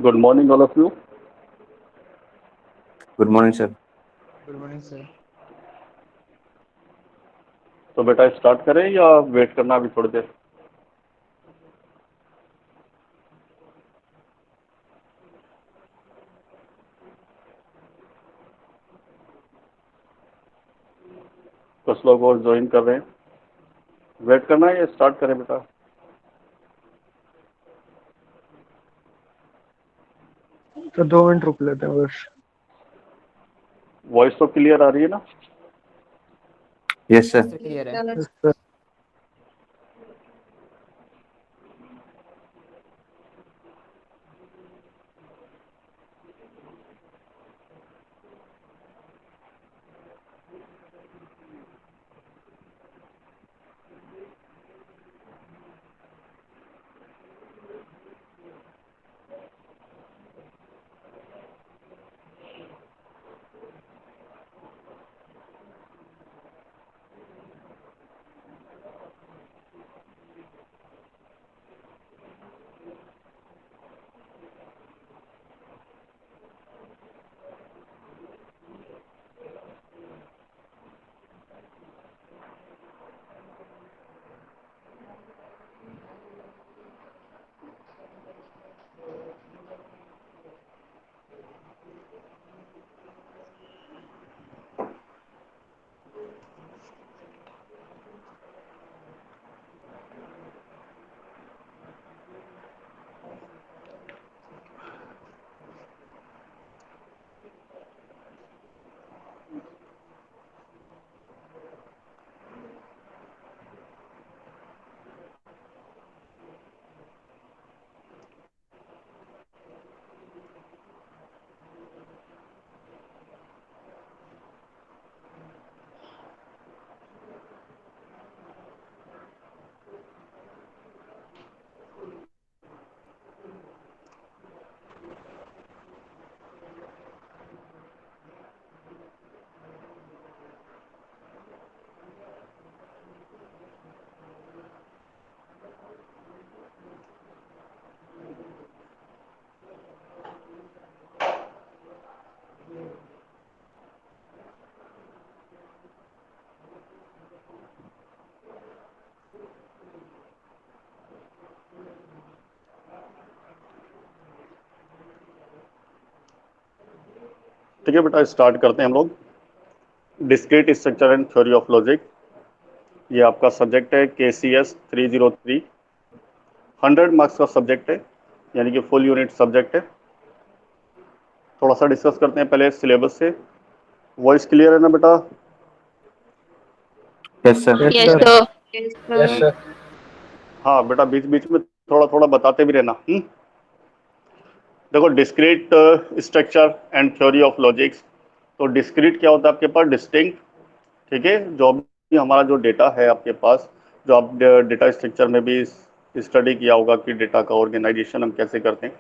Good morning, all of you. Good morning, sir. Good morning sir. तो बेटा start करें या वेट करना अभी थोड़ी देर? कुछ लोग और ज्वाइन कर रहे हैं। वेट करना है या स्टार्ट करें बेटा? तो 2 मिनट रुक लेते हैं बस। वॉइस तो क्लियर आ रही है ना? Yes, sir. क्लियर है। Yes, sir. ठीक है बेटा, स्टार्ट करते हैं हम लोग। Discrete structure and theory of logic, ये आपका सब्जेक्ट है KCS 303। 100 मार्क्स का सब्जेक्ट है, यानी कि फुल यूनिट सब्जेक्ट है। थोड़ा सा डिस्कस करते हैं पहले सिलेबस से। वॉइस क्लियर है ना बेटा? Yes, sir. Yes, Yes, sir. sir. Yes, sir. हाँ बेटा, बीच बीच में थोड़ा थोड़ा बताते भी रहना। देखो, discrete structure and theory of logics. तो डिस्क्रीट क्या होता है आपके पास? डिस्टिंक्ट। ठीक है, जो भी हमारा जो डेटा है आपके पास, जो आप डेटा स्ट्रक्चर में भी स्टडी किया होगा कि डेटा का ऑर्गेनाइजेशन हम कैसे करते हैं।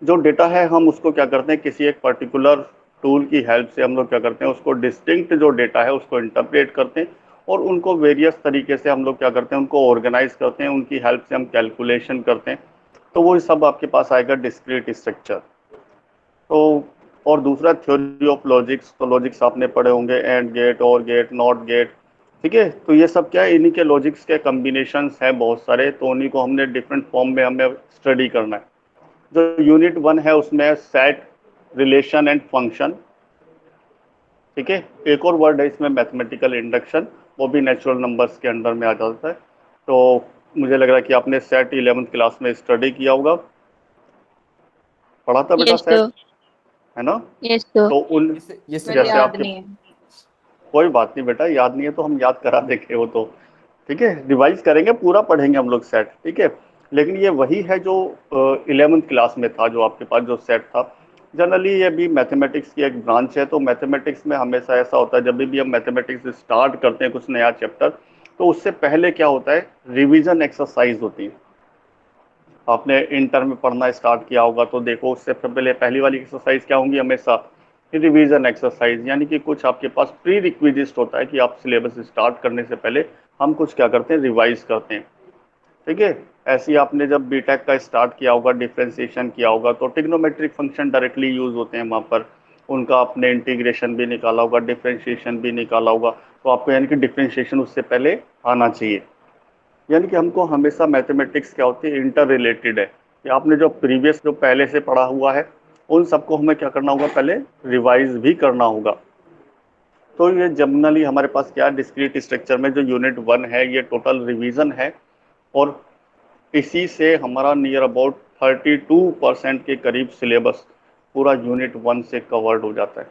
जो डेटा है हम उसको क्या करते हैं, किसी एक पर्टिकुलर टूल की हेल्प से हम लोग क्या करते हैं, उसको डिस्टिंक्ट जो डेटा है उसको इंटरप्रेट करते हैं और उनको वेरियस तरीके से हम लोग क्या करते हैं, उनको ऑर्गेनाइज करते हैं, उनकी हेल्प से हम कैलकुलेशन करते हैं। तो वो सब आपके पास आएगा डिस्क्रीट स्ट्रक्चर। तो और दूसरा थ्योरी ऑफ लॉजिक्स, तो लॉजिक्स आपने पढ़े होंगे, एंड गेट, और गेट, नॉट गेट। ठीक है, तो ये सब क्या है, इन्हीं के लॉजिक्स के कम्बिनेशंस हैं बहुत सारे, तो उन्हीं को हमने डिफरेंट फॉर्म में हमें स्टडी करना है। जो यूनिट 1 है उसमें सेट, रिलेशन एंड फंक्शन। ठीक है, एक और वर्ड है इसमें मैथमेटिकल इंडक्शन, वो भी नेचुरल नंबर्स के अंडर में आ जाता है। तो मुझे लग रहा है कि आपने सेट 11th क्लास में स्टडी किया होगा, पढ़ा था बेटा Yes, सेट, sir. है ना? Yes, sir. तो उन ये सर मुझे जैसे याद आपके, नहीं है। कोई बात नहीं बेटा, याद नहीं है तो हम याद करा देंगे वो तो। ठीक है, रिवाइज करेंगे, पूरा पढ़ेंगे हम लोग सेट। ठीक है, लेकिन ये वही है जो 11th क्लास में था, जो आपके पास जो सेट था। जनरली ये भी मैथमेटिक्स की एक ब्रांच है, तो मैथमेटिक्स में हमेशा ऐसा होता है, जब भी हम मैथमेटिक्स स्टार्ट करते हैं कुछ नया चैप्टर, तो उससे पहले क्या होता है, रिवीजन एक्सरसाइज होती है। आपने इंटर में पढ़ना स्टार्ट किया होगा तो देखो, उससे पहले पहली वाली एक्सरसाइज क्या होंगी हमेशा, रिवीजन एक्सरसाइज। यानी कि कुछ आपके पास प्री रिक्विजिस्ट होता है कि आप सिलेबस स्टार्ट करने से पहले हम कुछ क्या करते हैं, रिवाइज करते हैं। ठीक है, ऐसे ही आपने जब बीटेक का स्टार्ट किया होगा, डिफरेंशिएशन किया होगा, तो ट्रिग्नोमेट्रिक फंक्शन डायरेक्टली यूज होते हैं वहाँ पर, उनका आपने इंटीग्रेशन भी निकाला होगा, डिफरेंशिएशन भी निकाला होगा, तो आपको यानी कि डिफरेंशिएशन उससे पहले आना चाहिए। यानी कि हमको हमेशा मैथमेटिक्स क्या होती है, इंटर रिलेटेड है कि आपने जो प्रीवियस जो पहले से पढ़ा हुआ है उन सबको हमें क्या करना होगा, पहले रिवाइज भी करना होगा। तो ये जनरली हमारे पास क्या डिस्क्रीट स्ट्रक्चर में जो यूनिट 1 है ये टोटल रिवीजन है, और इसी से हमारा नियर अबाउट 32% के करीब सिलेबस पूरा यूनिट 1 से कवर्ड हो जाता है।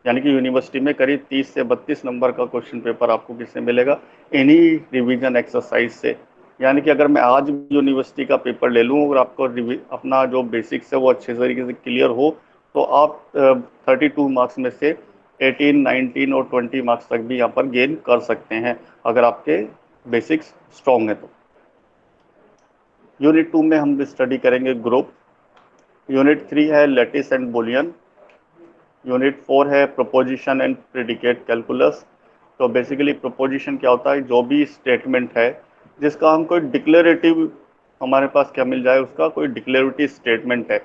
यानी कि यूनिवर्सिटी में करीब 30 से 32 नंबर का क्वेश्चन पेपर आपको किससे मिलेगा, इन्हीं रिवीजन एक्सरसाइज से। यानी कि अगर मैं आज यूनिवर्सिटी का पेपर ले लूँ और आपको अपना जो बेसिक्स है वो अच्छे तरीके से क्लियर हो, तो आप 32 मार्क्स में से 18, 19 और 20 मार्क्स तक भी यहाँ पर गेन कर सकते हैं अगर आपके बेसिक्स स्ट्रॉन्ग है तो। यूनिट 2 में हम स्टडी करेंगे ग्रुप। यूनिट 3 है लैटिस एंड बुलियन। यूनिट 4 है प्रोपोजिशन एंड प्रेडिकेट कैलकुलस। तो बेसिकली प्रोपोजिशन क्या होता है, जो भी स्टेटमेंट है जिसका हम कोई डिक्लेरेटिव, हमारे पास क्या मिल जाए उसका कोई डिक्लेरेटिव स्टेटमेंट है।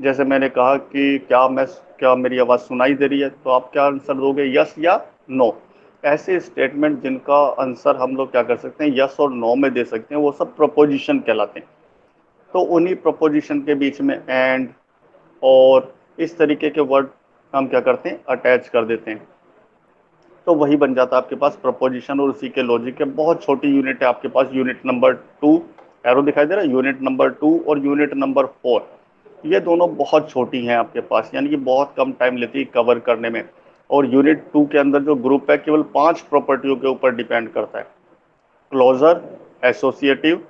जैसे मैंने कहा कि क्या मेरी आवाज़ सुनाई दे रही है, तो आप क्या आंसर दोगे, यस या नो। ऐसे स्टेटमेंट जिनका आंसर हम लोग क्या कर सकते हैं, यस और नो में दे सकते हैं, वो सब प्रोपोजिशन कहलाते हैं। तो उन्हीं प्रोपोजिशन के बीच में एंड और इस तरीके के वर्ड हम क्या करते हैं, अटैच कर देते हैं, तो वही बन जाता है आपके पास प्रपोजिशन। और उसी के लॉजिक के बहुत छोटी यूनिट है आपके पास, यूनिट नंबर 2, एरो दिखाई दे रहा है, यूनिट नंबर 2 और यूनिट नंबर 4, ये दोनों बहुत छोटी हैं आपके पास, यानी कि बहुत कम टाइम लेती है कवर करने में। और यूनिट 2 के अंदर जो ग्रुप है केवल 5 प्रॉपर्टियों के ऊपर डिपेंड करता है, क्लोजर, एसोसिएटिव,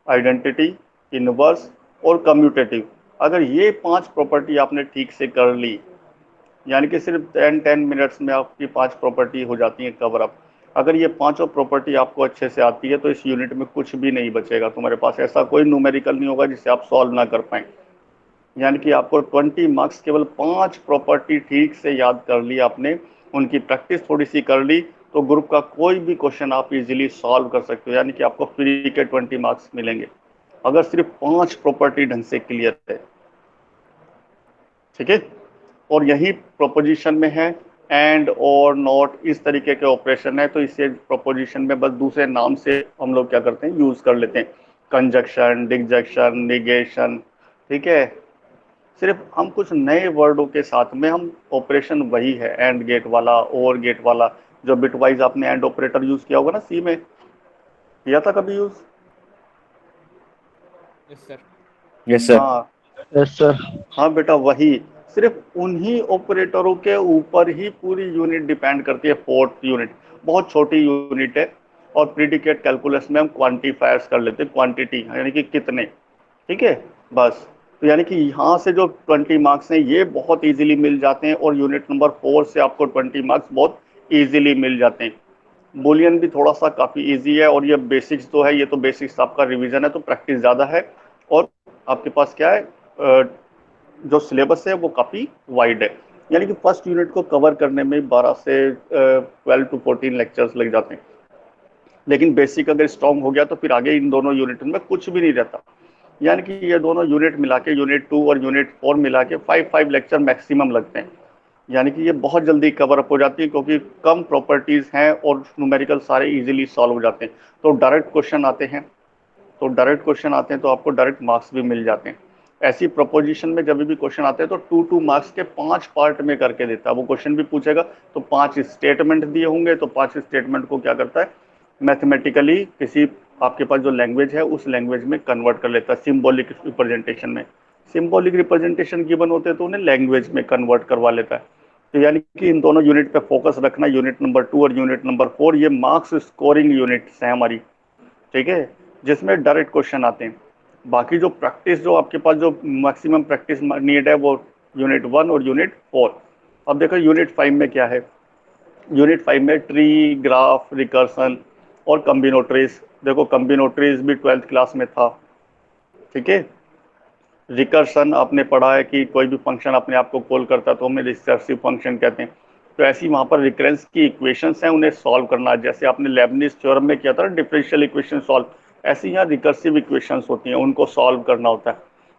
आइडेंटिटी, इनवर्स और कम्यूटेटिव। अगर ये 5 प्रॉपर्टी आपने ठीक से कर ली, यानी कि सिर्फ 10 मिनट्स में आपकी 5 प्रॉपर्टी हो जाती है कवर अप। अगर ये पांचों प्रॉपर्टी आपको अच्छे से आती है तो इस यूनिट में कुछ भी नहीं बचेगा तुम्हारे पास, ऐसा कोई न्यूमेरिकल नहीं होगा जिसे आप सॉल्व ना कर पाए। यानी कि आपको 20 मार्क्स केवल 5 प्रॉपर्टी ठीक से याद कर ली आपने, उनकी प्रैक्टिस थोड़ी सी कर ली, तो ग्रुप का कोई भी क्वेश्चन आप इजीली सॉल्व कर सकते हो। यानी कि आपको फ्री के 20 मार्क्स मिलेंगे अगर सिर्फ 5 प्रॉपर्टी ढंग से क्लियर है। ठीक है, और यही प्रोपोजिशन में है एंड और नॉट, इस तरीके के ऑपरेशन है, तो इसे प्रोपोजिशन में बस दूसरे नाम से हम लोग क्या करते हैं, यूज कर लेते हैं, कंजक्शन, डिजक्शन, निगेशन। ठीक है, सिर्फ हम कुछ नए वर्डों के साथ में हम ऑपरेशन वही है, एंड गेट वाला, और गेट वाला, जो बिटवाइज आपने एंड ऑपरेटर यूज किया होगा ना, सी में किया था कभी use. Yes sir. Yes sir. हाँ यस सर। हाँ बेटा, वही सिर्फ उन्हीं ऑपरेटरों के ऊपर ही पूरी यूनिट डिपेंड करती है। फोर्थ यूनिट बहुत छोटी यूनिट है, और प्रीडिकेट कैलकुलस में हम क्वांटिफायर्स कर लेते हैं, क्वांटिटी यानी कि कितने। ठीक है, बस। तो यानी कि यहाँ से जो 20 मार्क्स हैं ये बहुत इजीली मिल जाते हैं, और यूनिट नंबर 4 से आपको 20 मार्क्स बहुत इजीली मिल जाते हैं। बुलियन भी थोड़ा सा काफ़ी इजी है, और ये बेसिक्स तो है, ये तो बेसिक्स आपका रिवीजन है तो प्रैक्टिस ज़्यादा है। और आपके पास क्या है, जो सिलेबस है वो काफ़ी वाइड है, यानी कि फर्स्ट यूनिट को कवर करने में 12 से 12 to 14 लेक्चर्स लग जाते हैं। लेकिन बेसिक अगर स्ट्रॉन्ग हो गया तो फिर आगे इन दोनों यूनिट में कुछ भी नहीं रहता। यानी कि ये दोनों यूनिट मिला के, यूनिट 2 और यूनिट 4 मिला के 5 लेक्चर मैक्सिमम लगते हैं। यानी कि ये बहुत जल्दी कवर अप हो जाती है, क्योंकि कम प्रॉपर्टीज़ हैं और न्यूमेरिकल सारे इजीली सॉल्व हो जाते हैं। तो डायरेक्ट क्वेश्चन आते हैं, तो आपको डायरेक्ट मार्क्स भी मिल जाते हैं। ऐसी प्रोपोजिशन में जब भी क्वेश्चन आते हैं तो 2 मार्क्स के 5 पार्ट में करके देता है। वो क्वेश्चन भी पूछेगा तो 5 स्टेटमेंट दिए होंगे, तो 5 स्टेटमेंट को क्या करता है, मैथमेटिकली किसी आपके पास जो लैंग्वेज है उस लैंग्वेज में कन्वर्ट कर लेता है, सिम्बॉलिक रिप्रेजेंटेशन में। सिम्बॉलिक रिप्रेजेंटेशन गिवन होते हैं तो उन्हें लैंग्वेज में कन्वर्ट करवा लेता है। तो यानी कि इन दोनों यूनिट पे फोकस रखना, यूनिट नंबर 2 और यूनिट नंबर 4, ये मार्क्स स्कोरिंग यूनिट्स हैं हमारी। ठीक है, जिसमें डायरेक्ट क्वेश्चन आते हैं। बाकी जो प्रैक्टिस, जो आपके पास जो मैक्सिमम प्रैक्टिस नीड है, वो यूनिट 1 और यूनिट 4। अब देखो यूनिट 5 में क्या है, यूनिट 5 में ट्री, ग्राफ, रिकर्सन और कम्बिनोट्रीज। देखो कम्बिनोट्रीज भी 12th क्लास में था। ठीक है, रिकर्सन आपने पढ़ा है कि कोई भी फंक्शन अपने आप को कॉल करता है तो हमें रिकर्सिव फंक्शन कहते हैं। तो ऐसी वहाँ पर रिकरेंस की इक्वेशंस हैं, उन्हें सॉल्व करना, जैसे आपने लेबनिज थ्योरम में किया था डिफरेंशियल इक्वेशन सॉल्व, ऐसे यहाँ रिकर्सिव इक्वेशंस होती हैं, उनको सॉल्व करना होता है,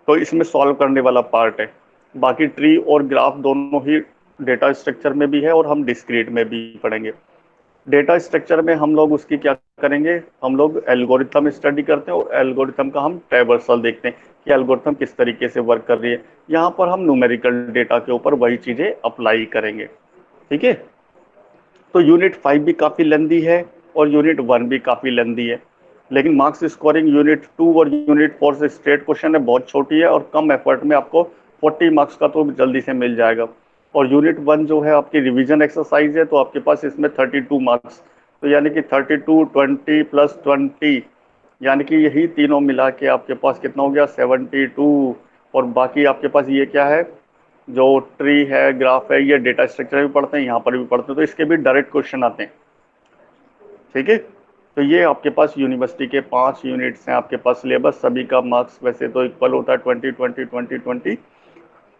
तो इसमें सॉल्व करने वाला पार्ट है। बाकी ट्री और ग्राफ दोनों ही डेटा स्ट्रक्चर में भी है और हम डिस्क्रीट में भी पढ़ेंगे। डेटा स्ट्रक्चर में हम लोग उसकी क्या करेंगे, हम लोग एल्गोरिथम स्टडी करते हैं और एल्गोरिथम का हम ट्रैवर्सल देखते हैं कि एल्गोरिथम किस तरीके से वर्क कर रही है। यहाँ पर हम न्यूमेरिकल डेटा के ऊपर वही चीजें अप्लाई करेंगे। ठीक है, तो यूनिट 5 भी काफी लेंदी है और यूनिट 1 भी काफी लेंदी है, लेकिन मार्क्स स्कोरिंग यूनिट 2 और यूनिट 4 से स्ट्रेट क्वेश्चन है, बहुत छोटी है और कम एफर्ट में आपको 40 मार्क्स का तो जल्दी से मिल जाएगा। और यूनिट 1 जो है आपकी रिवीजन एक्सरसाइज है, तो आपके पास इसमें 32 मार्क्स, तो यानी कि 32 20 प्लस 20, यानी कि यही तीनों मिला के आपके पास कितना हो गया 72। और बाकी आपके पास ये क्या है, जो ट्री है, ग्राफ है, ये डेटा स्ट्रक्चर भी पढ़ते हैं, यहाँ पर भी पढ़ते हैं, तो इसके भी डायरेक्ट क्वेश्चन आते हैं। ठीक है, तो ये आपके पास यूनिवर्सिटी के 5 यूनिट्स हैं आपके पास सिलेबस, सभी का मार्क्स वैसे तो इक्वल होता है 20 20 20 20,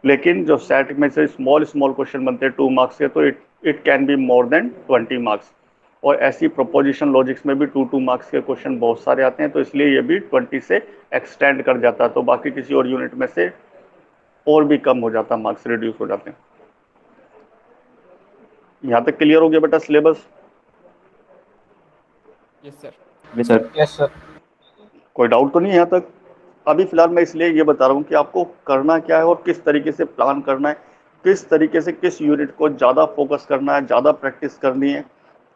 लेकिन जो सेट में से स्मॉल स्मॉल क्वेश्चन बनते हैं 2 मार्क्स के, तो it can be more than 20 marks. और ऐसी प्रोपोजिशन लॉजिक्स में भी 2 मार्क्स के क्वेश्चन बहुत सारे आते हैं, तो इसलिए ये भी 20 से एक्सटेंड कर जाता है, तो बाकी किसी और यूनिट में से और भी कम हो जाता है, मार्क्स रिड्यूस हो जाते हैं। यहाँ तक क्लियर हो गया बेटा syllabus? Yes sir. Yes sir. Yes sir. कोई डाउट तो नहीं है यहाँ तक? अभी फिलहाल मैं इसलिए ये बता रहा हूँ कि आपको करना क्या है और किस तरीके से प्लान करना है, किस तरीके से किस यूनिट को ज़्यादा फोकस करना है, ज़्यादा प्रैक्टिस करनी है।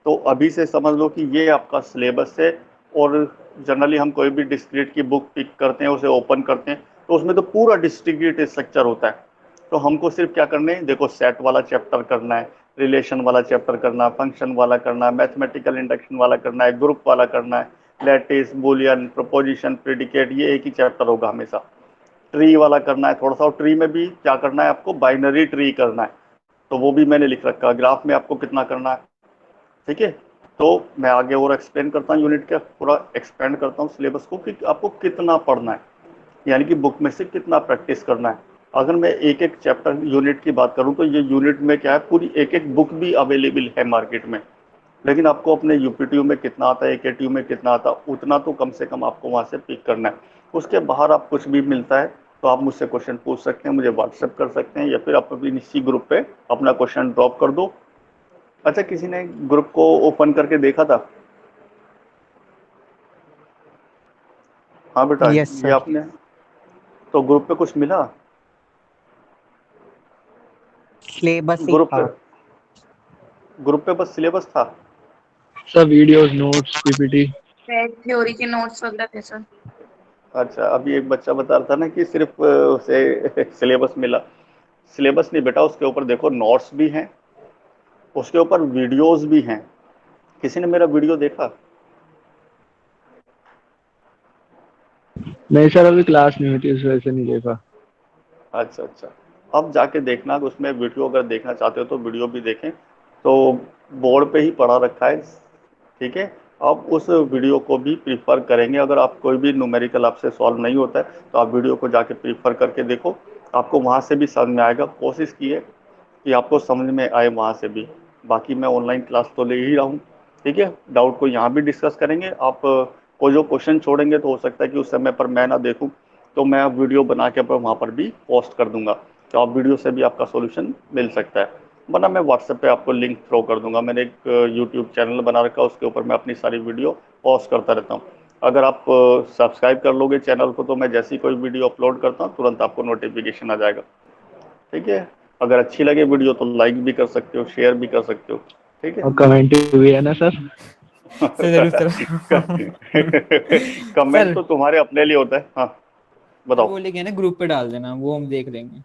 तो अभी से समझ लो कि ये आपका सिलेबस है। और जनरली हम कोई भी डिस्क्रीट की बुक पिक करते हैं, उसे ओपन करते हैं, तो उसमें तो पूरा डिस्क्रीट स्ट्रक्चर होता है। तो हमको सिर्फ क्या करना है, देखो सेट वाला चैप्टर करना है, रिलेशन वाला चैप्टर करना है, फंक्शन वाला करना है, मैथमेटिकल इंडक्शन वाला करना है, ग्रुप वाला करना है, लैटिस, बुलियन, प्रोपोजिशन, प्रेडिकेट, ये एक ही चैप्टर होगा हमेशा। ट्री वाला करना है थोड़ा सा, और ट्री में भी क्या करना है आपको, बाइनरी ट्री करना है, तो वो भी मैंने लिख रखा है। ग्राफ में आपको कितना करना है, ठीक है। तो मैं आगे और एक्सप्लेन करता हूँ, यूनिट का पूरा एक्सपेंड करता हूँ सिलेबस को कि आपको कितना पढ़ना है, यानी कि बुक में से कितना प्रैक्टिस करना है। अगर मैं एक एक चैप्टर यूनिट की बात करूँ, तो ये यूनिट में क्या है, पूरी एक एक बुक भी अवेलेबल है मार्केट में, लेकिन आपको अपने यूपीटीयू में कितना आता है, एकेटीयू में कितना आता है, उतना तो कम से कम आपको वहाँ से पिक करना है। उसके बाहर आप कुछ भी मिलता है तो आप मुझसे क्वेश्चन पूछ सकते हैं, मुझे व्हाट्सएप कर सकते हैं, या फिर आप अपनी इसी ग्रुप पे अपना क्वेश्चन ड्रॉप कर दो। अच्छा, किसी ने ग्रुप को ओपन करके देखा था? हाँ बेटा, Yes, ये sir. आपने, तो ग्रुप पे कुछ मिला? सिलेबस ही ग्रुप था। पे ग्रुप पे बस सिलेबस था? Sir videos, notes, PPT. Theory के नोट्स वगैरह थे सर। अच्छा, अभी एक बच्चा बता रहा था ना कि सिर्फ उसे सिलेबस मिला। सिलेबस नहीं बेटा, उसके ऊपर देखो नोट्स भी हैं, उसके ऊपर वीडियोस भी हैं। किसी ने मेरा वीडियो देखा? नहीं सर, अभी क्लास नहीं हुई थी, इस वजह से नहीं देखा। अच्छा अच्छा, अब जाके देखना, उसमें वीडियो अगर देखना चाहते हो तो वीडियो भी देखें, तो बोर्ड पे ही पढ़ा रखा है। ठीक है, आप उस वीडियो को भी प्रीफर करेंगे। अगर आप कोई भी न्यूमेरिकल आपसे सॉल्व नहीं होता है तो आप वीडियो को जाके प्रीफर करके देखो, आपको वहाँ से भी समझ में आएगा। कोशिश कीजिए कि आपको समझ में आए वहाँ से भी। बाकी मैं ऑनलाइन क्लास तो ले ही रहा हूँ, ठीक है। डाउट को यहाँ भी डिस्कस करेंगे। आप कोई जो क्वेश्चन छोड़ेंगे तो हो सकता है कि उस समय पर मैं ना देखूँ, तो मैं वीडियो बना के वहाँ पर भी पोस्ट कर दूंगा, तो आप वीडियो से भी आपका सोल्यूशन मिल सकता है। वरना मैं व्हाट्सएप पे आपको लिंक थ्रो कर दूंगा। मैंने एक यूट्यूब चैनल बना रखा है, उसके ऊपर मैं अपनी सारी वीडियो पोस्ट करता रहता हूँ। अगर आप सब्सक्राइब कर लोगे चैनल को, तो मैं जैसे ही कोई वीडियो अपलोड करता हूँ तुरंत आपको नोटिफिकेशन आ जाएगा, ठीक है। अगर अच्छी लगे वीडियो तो लाइक भी कर सकते हो, शेयर भी कर सकते हो, ठीक है। और कमेंट भी है ना सर? सर जरूर सर। कमेंट सर तो तुम्हारे अपने लिए होता है। हाँ सर बताओ। वो लिखे ना ग्रुप पे डाल देना, वो हम देख लेंगे।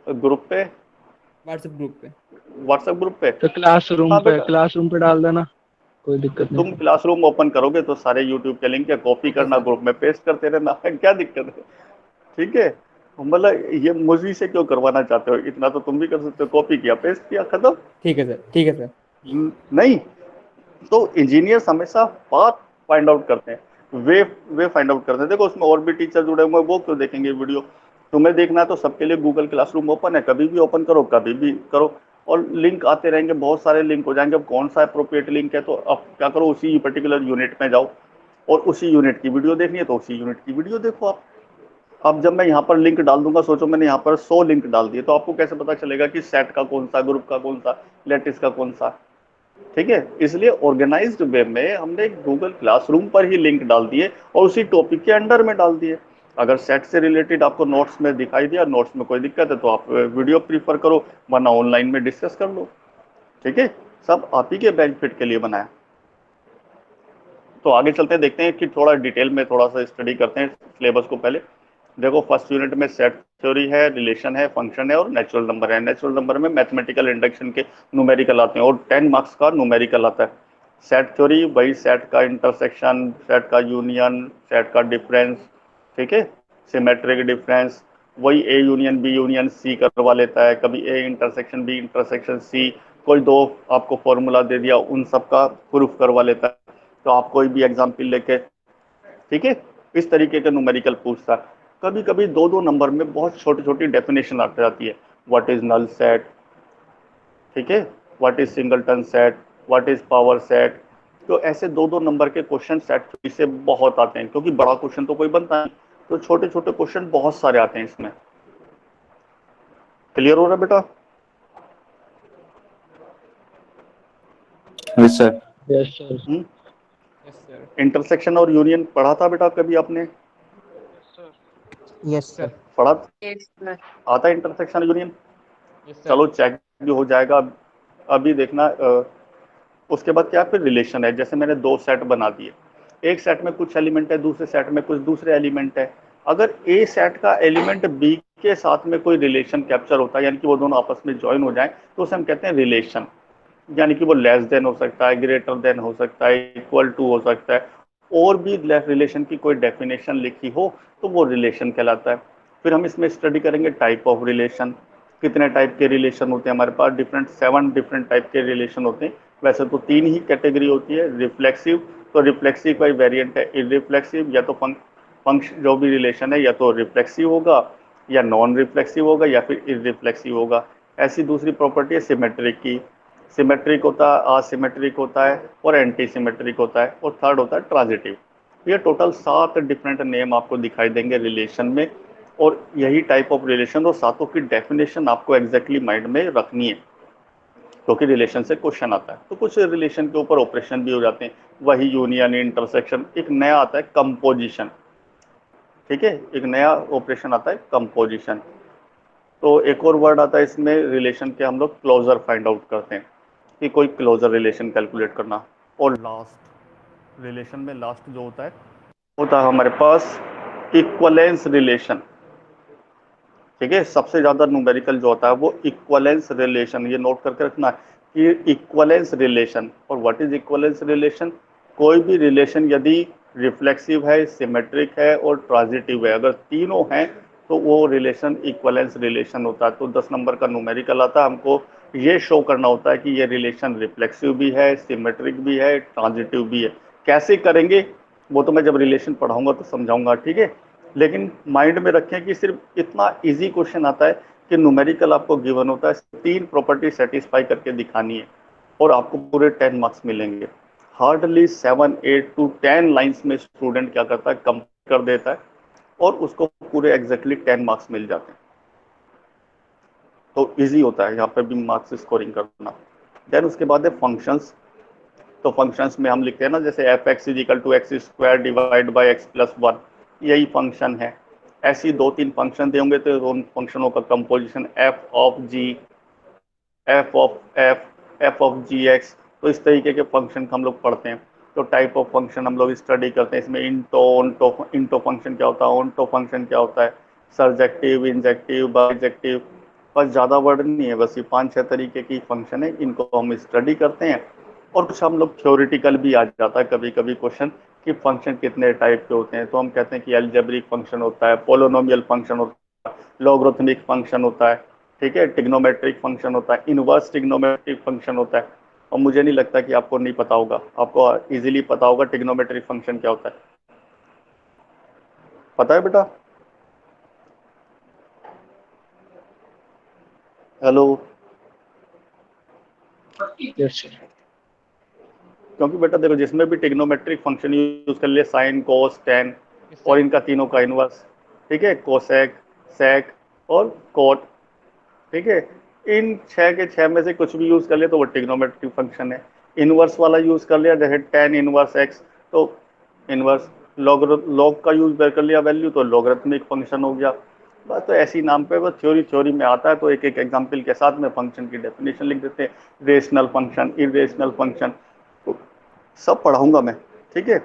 ग्रुप पे? व्हाट्सएप ग्रुप पे। व्हाट्सएप ग्रुप पे? तो हाँ बेटा, क्लासरूम पे डाल देना, कोई दिक्कत तुम नहीं। क्लासरूम ओपन करोगे तो सारे यूट्यूब के लिंक है, कॉपी ओके करना, सर। ग्रुप में पेस्ट करते रहना, क्या दिक्कत है, ठीक है। मतलब ये मुझी से क्यों करवाना चाहते हो, इतना तो तुम भी कर सकते हो, कॉपी किया पेस्ट किया, खत्म। ठीक है सर, ठीक है सर। नहीं, तो इंजीनियर्स हमेशा पाथ फाइंड आउट करते हैं, वे फाइंड आउट करते हैं। देखो उसमें और भी टीचर जुड़े हुए हैं, वो क्यों देखेंगे वीडियो? तुम्हें देखना है तो सबके लिए गूगल क्लासरूम ओपन है, कभी भी ओपन करो, कभी भी करो, और लिंक आते रहेंगे, बहुत सारे लिंक हो जाएंगे। अब कौन सा अप्रोप्रिएट लिंक है, तो अब क्या करो, उसी पर्टिकुलर यूनिट में जाओ, और उसी यूनिट की वीडियो देखनी है तो उसी यूनिट की वीडियो देखो आप। अब जब मैं यहाँ पर लिंक डाल दूंगा, सोचो मैंने यहाँ पर 100 लिंक डाल दिए, तो आपको कैसे पता चलेगा कि सेट का कौन सा, ग्रुप का कौन सा, लेटिस का कौन सा? ठीक है, इसलिए ऑर्गेनाइज्ड वे में हमने गूगल क्लासरूम पर ही लिंक डाल दिए और उसी टॉपिक के अंडर में डाल दिए। अगर सेट से रिलेटेड आपको नोट्स में दिखाई दिया, नोट्स में कोई दिक्कत है तो आप वीडियो प्रीफर करो, वरना ऑनलाइन में डिस्कस कर लो। ठीक है, सब आप ही के बेनिफिट के लिए बनाया। तो आगे चलते हैं, देखते हैं कि थोड़ा डिटेल में थोड़ा सा स्टडी करते हैं सिलेबस को। पहले देखो, फर्स्ट यूनिट में सेट थ्योरी है, रिलेशन है, फंक्शन है और नेचुरल नंबर है। नेचुरल नंबर में मैथमेटिकल इंडक्शन के न्यूमेरिकल आते हैं और 10 मार्क्स का न्यूमेरिकल आता है। सेट थ्योरी वही सेट का इंटरसेक्शन, सेट का यूनियन, सेट का डिफरेंस, ठीक है, सिमेट्रिक डिफरेंस, वही A union B union C करवा लेता है, कभी A intersection B intersection C, कोई दो आपको फॉर्मूला दे दिया उन सब का प्रूफ करवा लेता है। तो आप कोई भी एग्जाम्पल लेके, ठीक है, इस तरीके का न्यूमेरिकल पूछता है। कभी कभी दो दो नंबर में बहुत छोटी छोटी डेफिनेशन आ जाती है, व्हाट इज नल सेट, ठीक है, what is singleton set, what is power set. तो ऐसे दो दो नंबर के क्वेश्चन सेट से बहुत आते हैं, क्योंकि बड़ा क्वेश्चन तो कोई बनता नहीं, तो छोटे छोटे क्वेश्चन बहुत सारे आते हैं इसमें। क्लियर हो रहा है बेटा? Yes sir. Yes sir. Yes sir. Intersection और यूनियन पढ़ा था बेटा कभी आपने? Yes sir. पढ़ा? Yes, sir. आता है इंटरसेक्शन यूनियन? Yes sir. चलो चेक भी हो जाएगा। अभी देखना, उसके बाद क्या, फिर रिलेशन है। जैसे मैंने दो सेट बना दिए, एक सेट में कुछ एलिमेंट है, दूसरे सेट में कुछ दूसरे एलिमेंट है। अगर ए सेट का एलिमेंट बी के साथ में कोई रिलेशन कैप्चर होता है, यानी कि वो दोनों आपस में ज्वाइन हो जाए, तो उसे हम कहते हैं रिलेशन। यानी कि वो लेस देन हो सकता है, ग्रेटर देन हो सकता है, इक्वल टू हो सकता है, और भी रिलेशन की कोई डेफिनेशन लिखी हो तो वो रिलेशन कहलाता है। फिर हम इसमें स्टडी करेंगे टाइप ऑफ रिलेशन। कितने टाइप के रिलेशन होते हैं हमारे पास? 7 डिफरेंट टाइप के रिलेशन होते हैं। वैसे तो 3 ही कैटेगरी होती है, रिफ्लेक्सिव, तो रिफ्लेक्सिव का वेरिएंट है इरिफ्लेक्सिव, या तो फंक्शन जो भी रिलेशन है या तो रिफ्लेक्सिव होगा, या नॉन रिफ्लेक्सिव होगा, या फिर इरिफ्लेक्सिव होगा। ऐसी दूसरी प्रॉपर्टी है सिमेट्रिक की। सिमेट्रिक होता है, असिमेट्रिक होता है और एंटी सिमेट्रिक होता है, और थर्ड होता है ट्रांजिटिव। ये टोटल 7 डिफरेंट नेम आपको दिखाई देंगे रिलेशन में, और यही टाइप ऑफ रिलेशन और सातों की डेफिनेशन आपको एग्जैक्टली माइंड में रखनी है, क्योंकि रिलेशन से क्वेश्चन आता है। तो कुछ रिलेशन के ऊपर ऑपरेशन भी हो जाते हैं, वही यूनियन, इंटरसेक्शन। एक नया आता है कंपोजिशन, ठीक है, एक नया ऑपरेशन आता है कंपोजिशन। तो एक और वर्ड आता है इसमें रिलेशन के, हम लोग क्लोजर फाइंड आउट करते हैं कि कोई क्लोजर रिलेशन कैलकुलेट करना। और लास्ट रिलेशन में लास्ट जो होता है हमारे पास इक्वलेंस रिलेशन। ठीक है, सबसे ज्यादा न्यूमेरिकल जो होता है वो इक्वलेंस रिलेशन। ये नोट करके रखना कि इक्वलेंस रिलेशन। और व्हाट इज इक्वलेंस रिलेशन? कोई भी रिलेशन यदि रिफ्लेक्सिव है, सिमेट्रिक है और ट्रांजिटिव है, अगर तीनों हैं तो वो रिलेशन इक्वलेंस रिलेशन होता है। तो 10 नंबर का न्यूमेरिकल आता है, हमको ये शो करना होता है कि ये रिलेशन रिफ्लेक्सिव भी है, सिमेट्रिक भी है, ट्रांजिटिव भी है। कैसे करेंगे वो तो मैं जब रिलेशन पढ़ाऊंगा तो समझाऊंगा, ठीक है। लेकिन माइंड में रखें कि सिर्फ इतना इजी क्वेश्चन आता है कि न्यूमेरिकल आपको गिवन होता है, 3 प्रॉपर्टी सेटिस्फाई करके दिखानी है और आपको पूरे 10 मार्क्स मिलेंगे। हार्डली 7, 8 टू 10 लाइंस में स्टूडेंट क्या करता है, कंप्लीट कर देता है और उसको पूरे एग्जैक्टली 10 मार्क्स मिल जाते हैं। तो इजी होता है यहाँ पे भी मार्क्स स्कोरिंग करना। देन उसके बाद है फंक्शंस। तो फंक्शंस में हम लिखते हैं ना, जैसे f x is equal to x square divide by x plus 1, यही फंक्शन है। ऐसी 2-3 फंक्शन देंगे तो उन फंक्शनों का composition f of g, f of f, f of g x. तो इस तरीके के फंक्शन हम लोग पढ़ते हैं। तो टाइप ऑफ फंक्शन हम लोग स्टडी करते हैं। इसमें इंटो फंक्शन क्या होता है, ओंटो फंक्शन क्या होता है, सरजेक्टिव, इंजेक्टिव, बाइजेक्टिव। बस ज़्यादा वर्ड नहीं है, बस ये 5-6 तरीके की फंक्शन है, इनको हम स्टडी करते हैं। और कुछ हम लोग थ्योरेटिकल भी आ जाता है कभी कभी क्वेश्चन कि फंक्शन कितने टाइप के होते हैं। तो हम कहते हैं कि अलजेब्रिक फंक्शन होता है, पोलोनोमियल फंक्शन होता है, लॉगरिथमिक फंक्शन होता है, ठीक है, ट्रिग्नोमेट्रिक फंक्शन होता है, इनवर्स ट्रिग्नोमेट्रिक फंक्शन होता है। और मुझे नहीं लगता कि आपको नहीं पता होगा, आपको इजीली पता होगा ट्रिग्नोमेट्रिक फंक्शन क्या होता है। पता है बेटा? हेलो? Yes sir. क्योंकि बेटा देखो जिसमें भी ट्रिग्नोमेट्रिक फंक्शन यूज कर लिए, साइन कोस टेन Yes, और sir. इनका तीनों का इनवर्स, ठीक है, कोसेक सेक और कोट, ठीक है, इन छह के छह में से कुछ भी यूज कर लिया तो वो ट्रिग्नोमेट्रिक फंक्शन है। इनवर्स वाला यूज कर लिया जैसे टेन इनवर्स एक्स, तो इनवर्स, लॉग का यूज कर लिया वैल्यू तो लॉगरिथमिक फंक्शन हो गया। बस तो ऐसी नाम पे बस थ्योरी थ्योरी में आता है तो एक एक एग्जांपल के साथ में फंक्शन की डेफिनेशन लिख देते हैं, रेशनल फंक्शन, इरेशनल फंक्शन, तो सब पढ़ाऊंगा मैं, ठीक है।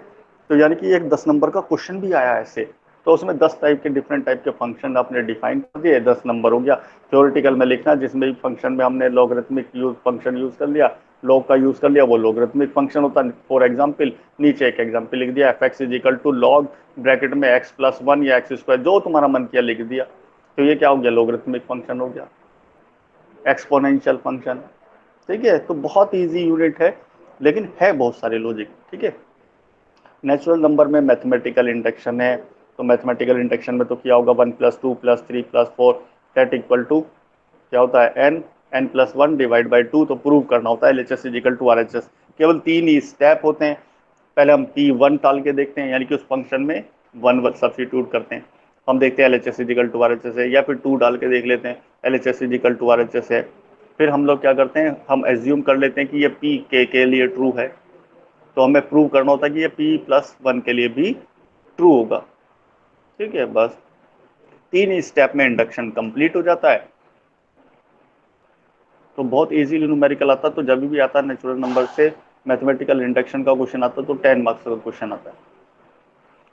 तो यानी कि एक 10 नंबर का क्वेश्चन भी आया ऐसे, तो उसमें 10 टाइप के डिफरेंट टाइप के फंक्शन आपने डिफाइन कर दिए, 10 नंबर हो गया। थ्योरेटिकल में लिखना जिसमें भी फंक्शन में हमने लॉगरिथमिक यूज फंक्शन यूज कर लिया, लॉग का यूज कर लिया, वो लॉगरिथमिक फंक्शन होता है। फॉर एग्जाम्पल नीचे एक एग्जाम्पल लिख दिया, f x is equal to log bracket में एक्स प्लस वन या एक्स स्क्वायर, जो तुम्हारा मन किया लिख दिया, तो ये क्या हो गया, लॉगरिथमिक फंक्शन हो गया, एक्सपोनेंशियल फंक्शन, ठीक है। तो बहुत ईजी यूनिट है, लेकिन है बहुत सारे लॉजिक, ठीक है। नेचुरल नंबर में मैथमेटिकल इंडक्शन है, तो मैथमेटिकल इंडक्शन में तो क्या होगा, 1+2+3+4 दैट इक्वल टू क्या होता है, n, n plus one divide by two, तो प्रूव करना होता है LHS is equal to RHS। केवल 3 ही स्टेप होते हैं, पहले हम P1 डाल के देखते हैं, यानी कि उस फंक्शन में वन सब्सटीट्यूट करते हैं, हम देखते हैं LHS is equal to RHS है, या फिर 2 डाल के देख लेते हैं LHS is equal to RHS है। फिर हम लोग क्या करते हैं, हम एज्यूम कर लेते हैं कि ये P के लिए ट्रू है, तो हमें प्रूव करना होता है कि ये P+1 के लिए भी ट्रू होगा, ठीक है। बस 3 ही स्टेप में इंडक्शन कंप्लीट हो जाता है, तो बहुत इजीली न्यूमेरिकल आता है। तो जब भी आता है नेचुरल नंबर से मैथमेटिकल इंडक्शन का क्वेश्चन आता है तो 10 मार्क्स का क्वेश्चन आता है।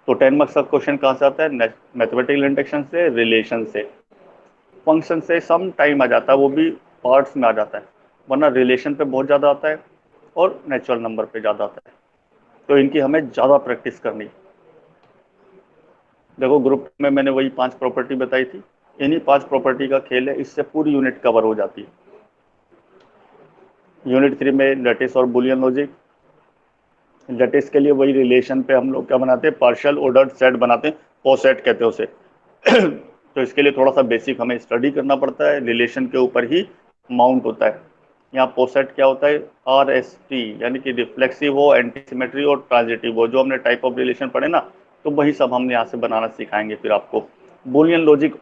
तो 10 मार्क्स का क्वेश्चन कहाँ से आता है, मैथमेटिकल इंडक्शन से, रिलेशन से, फंक्शन से सम टाइम आ जाता है, वो भी पार्ट्स में आ जाता है, वरना रिलेशन पे बहुत ज़्यादा आता है और नेचुरल नंबर पे ज़्यादा आता है, तो इनकी हमें ज़्यादा प्रैक्टिस करनी। देखो ग्रुप में मैंने वही 5 प्रॉपर्टी बताई थी, इन्हीं 5 प्रॉपर्टी का खेल है, इससे पूरी यूनिट कवर हो जाती है। यूनिट 3 में लैटिस और बुलियन लॉजिक, लैटिस के लिए वही रिलेशन पे हम लोग क्या बनाते हैं, पार्शियल ऑर्डर्ड सेट बनाते हैं, कोसेट कहते हैं उसे। तो इसके लिए थोड़ा सा बेसिक हमें स्टडी करना पड़ता है, रिलेशन के ऊपर ही माउंट होता है। यहाँ पोसेट क्या होता है, RST, यानी कि रिफ्लेक्सिव हो, एंटीसिमेट्री और ट्रांजिटिव हो, जो हमने टाइप ऑफ रिलेशन पढ़े ना, तो वही सब हम यहाँ से बनाना सिखाएंगे फिर आपको। बुलियन लॉजिक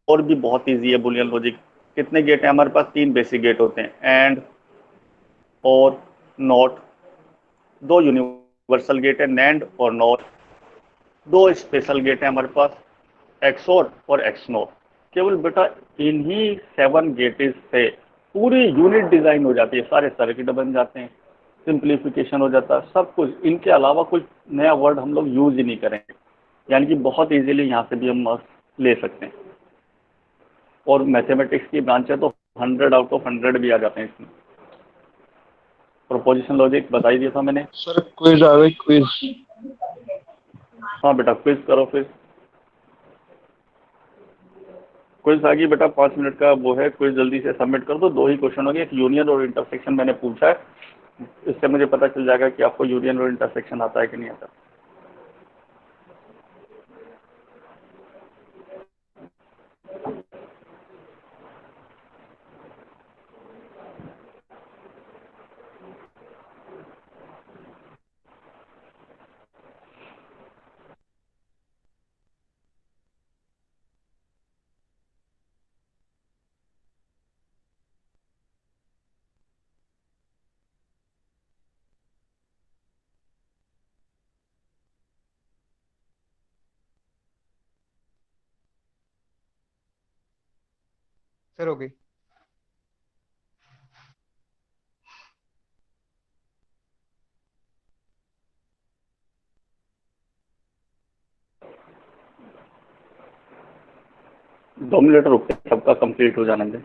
और भी बहुत ईजी है। बुलियन लॉजिक कितने गेट हैं हमारे पास, 3 बेसिक गेट होते हैं, एंड, और, नॉट। 2 यूनिवर्सल गेट है, नैंड और नॉट। 2 स्पेशल गेट है हमारे पास, एक्सोर और एक्सनोर। केवल बेटा इन्हीं 7 गेटेस से पूरी यूनिट डिजाइन हो जाती है, सारे सर्किट बन जाते हैं, सिंप्लीफिकेशन हो जाता है, सब कुछ। इनके अलावा कुछ नया वर्ड हम लोग यूज ही नहीं करेंगे, यानी कि बहुत इजीली यहाँ से भी हम मार्क्स ले सकते हैं। और मैथमेटिक्स की ब्रांच है तो 100 आउट ऑफ 100 भी आ जाते हैं इसमें। प्रोपोजिशन लॉजिक बता ही दिया था मैंने। सर क्विज आ गई, क्विज। हाँ बेटा क्विज करो फिर। क्विज आ गई बेटा, 5 मिनट का वो है क्विज, जल्दी से सबमिट कर दो। 2 ही क्वेश्चन हो गए, एक यूनियन और इंटरसेक्शन मैंने पूछा है, इससे मुझे पता चल जाएगा कि आपको यूनियन और इंटरसेक्शन आता है कि नहीं आता। सर हो गई। दो मिनट रुकते हैं, सबका कंप्लीट हो जाने दें।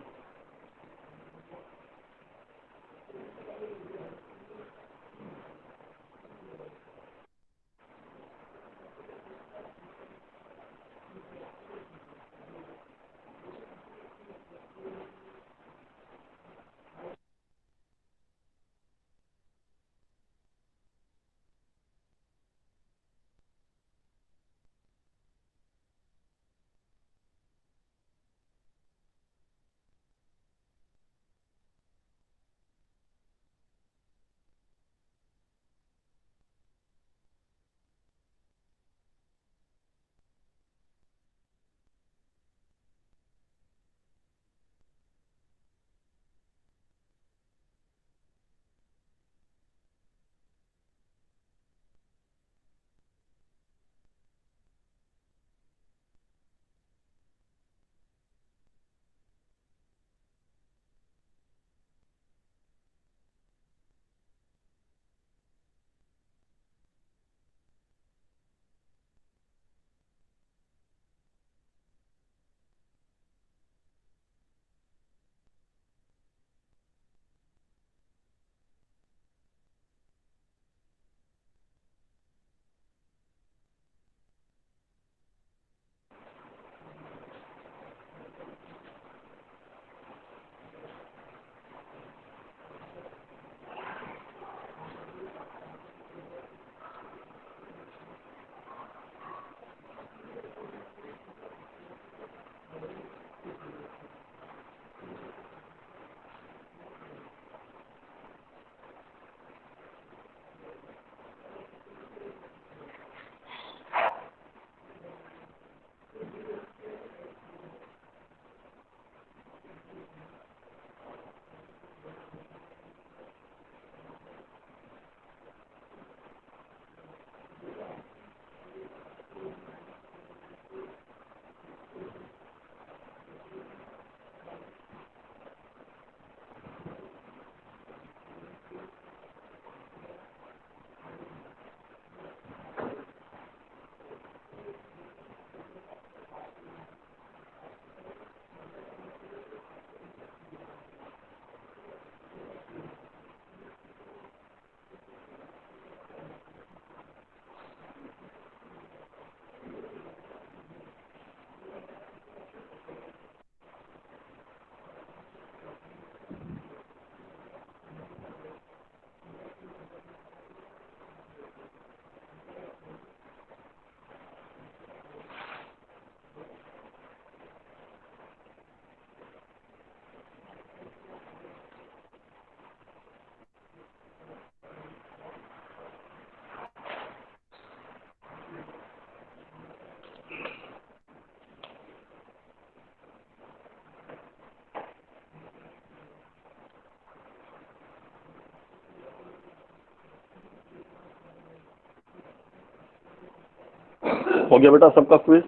हो गया बेटा सबका क्विज?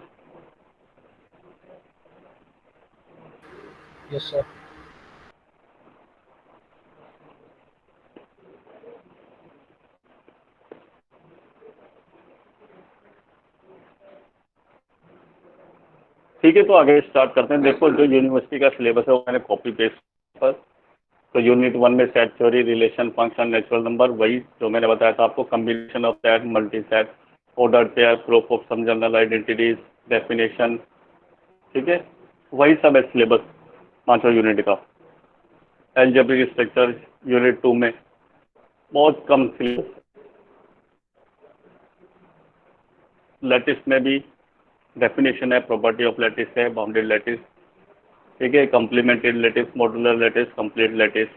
Yes sir. ठीक है, तो आगे स्टार्ट करते हैं। देखो जो यूनिवर्सिटी का सिलेबस है वो मैंने कॉपी पेस्ट पर, तो यूनिट 1 में set theory, relation, function, natural number, वही जो मैंने बताया था आपको, combination of set, multi set, order pair, group of some general identities, definition, ठीक है, वही सब है सिलेबस पांचों यूनिट का। एल्जेब्रिक स्ट्रक्चर यूनिट 2 में बहुत कम सिलेबस। लैटिस में भी डेफिनेशन है, प्रॉपर्टी ऑफ लैटिस है, बाउंडेड लैटिस, ठीक है, complimented lattice, modular lattice, complete lattice.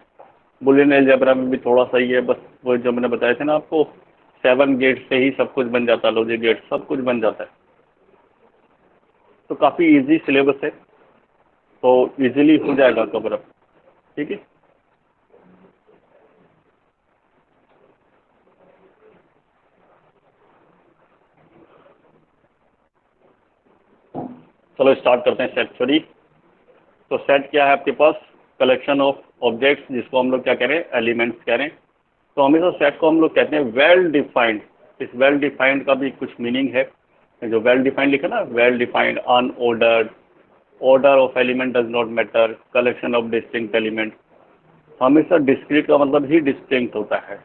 Boolean algebra में भी थोड़ा सा ही है, बस वो जो मैंने बताया था ना आपको, 7 गेट से ही सब कुछ बन जाता है, लॉजिक गेट सब कुछ बन जाता है। तो काफ़ी इजी सिलेबस है, तो इजीली हो जाएगा कवर अप, ठीक है। चलो स्टार्ट करते हैं सेट थ्योरी। तो सेट क्या है आपके पास? कलेक्शन ऑफ ऑब्जेक्ट्स, जिसको हम लोग क्या कह रहे हैं, एलिमेंट्स कह रहे हैं। तो हमेशा सेट को हम लोग कहते हैं वेल डिफाइंड। इस वेल डिफाइंड का भी कुछ मीनिंग है, जो वेल डिफाइंड लिखा ना, well defined, unordered, order of element does not matter, collection of distinct element. हमेशा डिस्क्रीट का मतलब ही डिस्टिंक्ट होता है।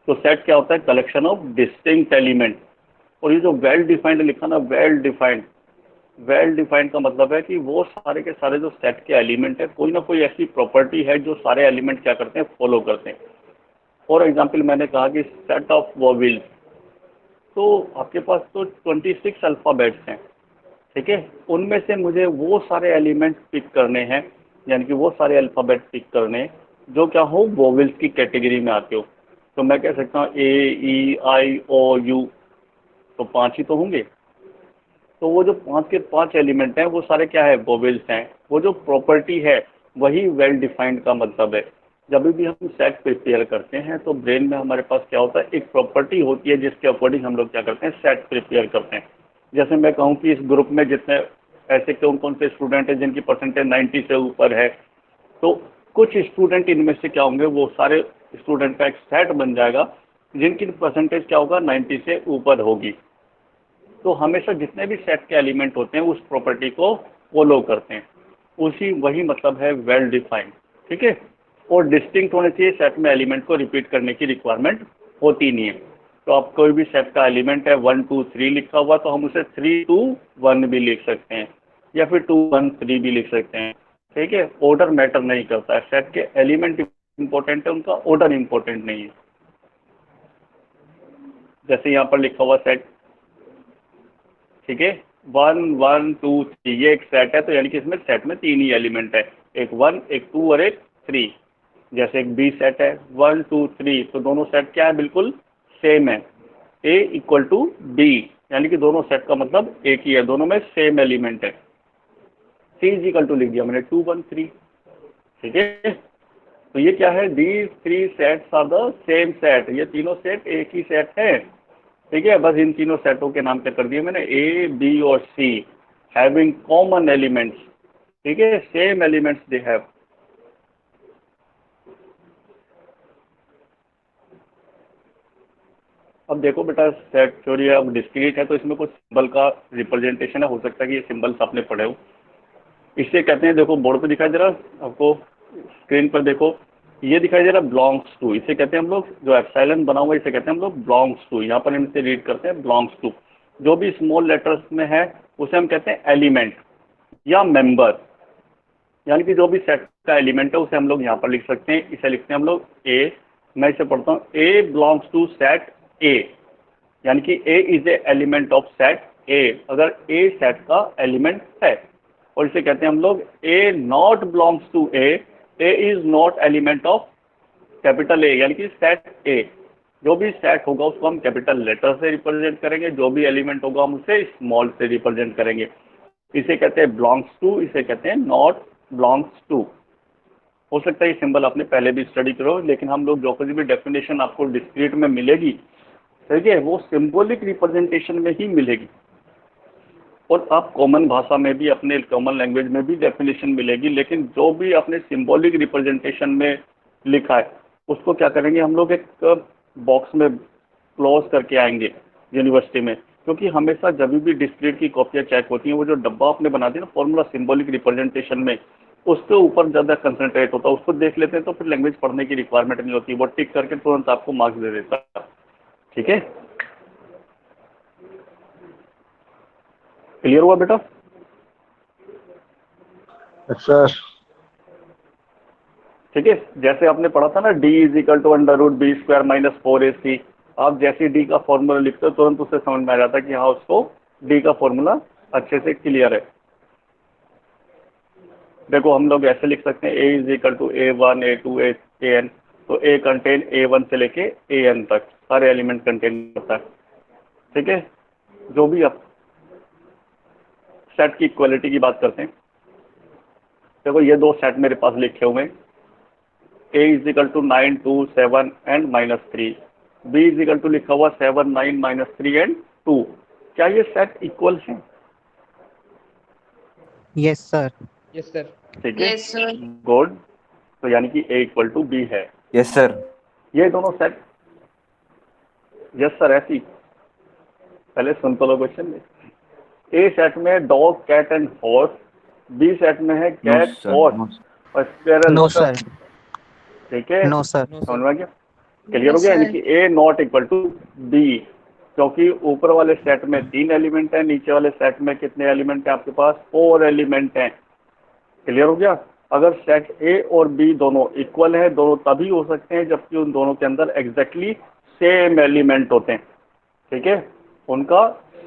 तो सेट क्या होता है? Collection of distinct element. और ये जो वेल डिफाइंड लिखा ना, वेल डिफाइंड, वेल डिफाइंड का मतलब है कि वो सारे के सारे जो सेट के एलिमेंट है, कोई ना कोई ऐसी प्रॉपर्टी है जो सारे एलिमेंट क्या करते हैं, फॉलो करते हैं। फॉर एग्जाम्पल मैंने कहा कि सेट ऑफ वोवेल्स, तो आपके पास तो 26 अल्फ़ाबेट्स हैं, ठीक है, उनमें से मुझे वो सारे एलिमेंट पिक करने हैं, यानी कि वो सारे अल्फ़ाबेट पिक करने हैं जो क्या हो, वोवेल्स की कैटेगरी में आते हो। तो मैं कह सकता हूँ ए, ई, आई, ओ, यू, तो 5 ही तो होंगे। तो वो जो 5 के 5 एलिमेंट हैं वो सारे क्या है, वोवेल्स हैं। वो जो प्रॉपर्टी है वही वेल डिफाइंड का मतलब है। जब भी हम सेट प्रिपेयर करते हैं तो ब्रेन में हमारे पास क्या होता है, एक प्रॉपर्टी होती है जिसके अकॉर्डिंग हम लोग क्या करते हैं, सेट प्रिपेयर करते हैं। जैसे मैं कहूँ कि इस ग्रुप में जितने ऐसे कौन कौन से स्टूडेंट हैं जिनकी परसेंटेज 90 से ऊपर है, तो कुछ स्टूडेंट इनमें से क्या होंगे, वो सारे स्टूडेंट का एक सेट बन जाएगा जिनकी परसेंटेज क्या होगा, 90 से ऊपर होगी। तो हमेशा जितने भी सेट के एलिमेंट होते हैं उस प्रॉपर्टी को फॉलो करते हैं, उसी वही मतलब है वेल डिफाइंड, ठीक है। और डिस्टिंक्ट होने चाहिए, सेट में एलिमेंट को रिपीट करने की रिक्वायरमेंट होती नहीं है। तो आप कोई भी सेट का एलिमेंट है 1 2 3 लिखा हुआ, तो हम उसे 3 2 1 भी लिख सकते हैं, या फिर 2 1 3 भी लिख सकते हैं, ठीक है। ऑर्डर मैटर नहीं करता है, सेट के एलिमेंट इंपॉर्टेंट है, उनका ऑर्डर इंपॉर्टेंट नहीं है। जैसे यहाँ पर लिखा हुआ सेट, ठीक है, 1 1 2 3, ये एक सेट है, तो यानी कि इसमें सेट में 3 ही एलिमेंट है, एक 1 एक 2 और एक 3। जैसे एक बी सेट है 1 2 3, तो दोनों सेट क्या है, बिल्कुल सेम है, ए इक्वल टू बी, यानी कि दोनों सेट का मतलब एक ही है, दोनों में सेम एलिमेंट है। सी इज इक्वल टू लिख दिया मैंने 2 1 3, ठीक है। तो ये क्या है, these 3 sets are the same set, ये तीनों सेट एक ही सेट है, ठीक है। बस इन तीनों सेटों के नाम क्या कर दिए मैंने, ए बी और सी, हैविंग कॉमन एलिमेंट्स, ठीक है, सेम एलिमेंट्स दे हैव। अब देखो बेटा, सेट थ्योरी अब डिस्क्रीट है, तो इसमें कुछ सिंबल का रिप्रेजेंटेशन है, हो सकता है कि ये सिंबल्स आपने पढ़े हो। इसे कहते हैं, देखो बोर्ड पे दिखाई दे रहा आपको, स्क्रीन पर देखो, ये दिखाई दे रहा बिलोंग्स टू, इसे कहते हैं हम लोग, जो एप्सिलॉन बना हुआ है इसे कहते हैं हम लोग बिलोंग्स टू। यहाँ पर हम इसे रीड करते हैं बिलोंग्स टू। जो भी स्मॉल लेटर्स में है उसे हम कहते हैं एलिमेंट या मेंबर, यानी कि जो भी सेट का एलिमेंट है उसे हम लोग यहाँ पर लिख सकते हैं। इसे लिखते हैं हम लोग ए, मैं इसे पढ़ता हूँ, A belongs to set A, यानी कि A is a element of set A, अगर ए सेट का एलिमेंट है। और इसे कहते हैं हम लोग A not belongs to A, A is not element of capital A, यानी कि सेट ए। जो भी सेट होगा उसको हम कैपिटल लेटर से रिप्रेजेंट करेंगे, जो भी एलिमेंट होगा हम उसे स्मॉल से रिप्रेजेंट करेंगे। इसे कहते हैं बिलोंग्स टू, इसे कहते हैं नॉट बिलोंग्स टू। हो सकता है ये सिंबल आपने पहले भी स्टडी करो, लेकिन हम लोग जो कोई भी डेफिनेशन आपको डिस्क्रीट में मिलेगी, ठीक है, वो सिंबॉलिक रिप्रेजेंटेशन में ही मिलेगी। और आप कॉमन भाषा में भी, अपने कॉमन लैंग्वेज में भी डेफिनेशन मिलेगी, लेकिन जो भी अपने सिंबॉलिक रिप्रेजेंटेशन में लिखा है उसको क्या करेंगे हम लोग, एक बॉक्स में क्लोज करके आएंगे यूनिवर्सिटी में, क्योंकि हमेशा जब भी डिस्क्रीट की कॉपियाँ चेक होती हैं, वो जो डब्बा आपने बना दिया ना फॉर्मूला सिंबॉलिक रिप्रेजेंटेशन में, उसके ऊपर ज़्यादा कंसंट्रेट होता है, उसको देख लेते हैं तो फिर लैंग्वेज पढ़ने की रिक्वायरमेंट नहीं होती, वो टिक करके तुरंत आपको मार्क्स दे देता है। ठीक है, क्लियर हुआ बेटा? सर। ठीक है, जैसे आपने पढ़ा था ना d = √b² - 4ac, आप जैसे d का फॉर्मूला लिखते हो तुरंत उससे समझ में आ जाता है कि हाँ उसको d का फॉर्मूला अच्छे से क्लियर है। देखो हम लोग ऐसे लिख सकते हैं a = a1 a2 an, तो a कंटेन a1 से लेके an तक सारे एलिमेंट कंटेन करता है। ठीक है, जो भी आप सेट की इक्वालिटी की बात करते हैं, देखो ये दो सेट मेरे पास लिखे हुए हैं, a = 9 2 7 and -3, b = लिखा हुआ 7 9 -3 and 2। क्या ये सेट इक्वल है? Yes sir. Yes sir. ठीक है, यस सर। गुड। तो यानी कि a = b है। Yes sir. ये दोनों सेट, यस सर ऐसी, पहले सुन तो लो क्वेश्चन में। ए सेट में dog cat and horse, B set में है no cat sir, horse no और स्क्वेरल। No sir. ठीक है, नो सर। समझ में आ गया? क्लियर हो Yes, गया? यानी sir. कि a ≠ b, क्योंकि ऊपर वाले सेट में 3 एलिमेंट हैं, नीचे वाले सेट में कितने एलिमेंट हैं आपके पास? 4 एलिमेंट हैं। क्लियर हो गया? अगर सेट ए और बी दोनों इक्वल है, दोनों तभी हो सकते हैं जबकि उन दोनों के अंदर एग्जैक्टली सेम एलिमेंट होते हैं। ठीक है, उनका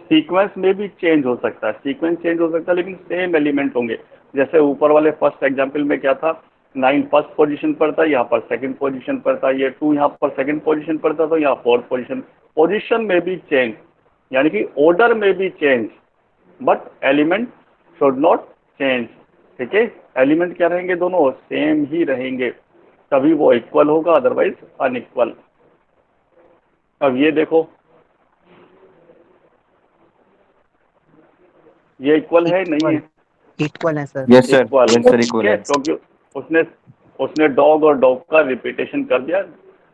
सीक्वेंस में भी चेंज हो सकता है, सीक्वेंस चेंज हो सकता है लेकिन सेम एलिमेंट होंगे। जैसे ऊपर वाले फर्स्ट एग्जांपल में क्या था, 9 फर्स्ट पोजीशन पर था, यहाँ पर सेकंड पोजीशन पर था, ये 2 यहाँ पर सेकंड पोजीशन पर था, तो यहाँ फोर्थ पोजीशन। पोजीशन में भी चेंज, यानी कि ऑर्डर में भी change, but element should not change. ठीक है, एलिमेंट क्या रहेंगे? दोनों सेम ही रहेंगे, तभी वो इक्वल होगा, अदरवाइज अनइक्वल। अब ये देखो, ये इक्वल है नहीं है? इक्वल है sir. Yes sir, equal, yes sir, ठीक इक्वल है, है। क्योंकि उसने उसने डॉग और डॉग का रिपीटेशन कर दिया।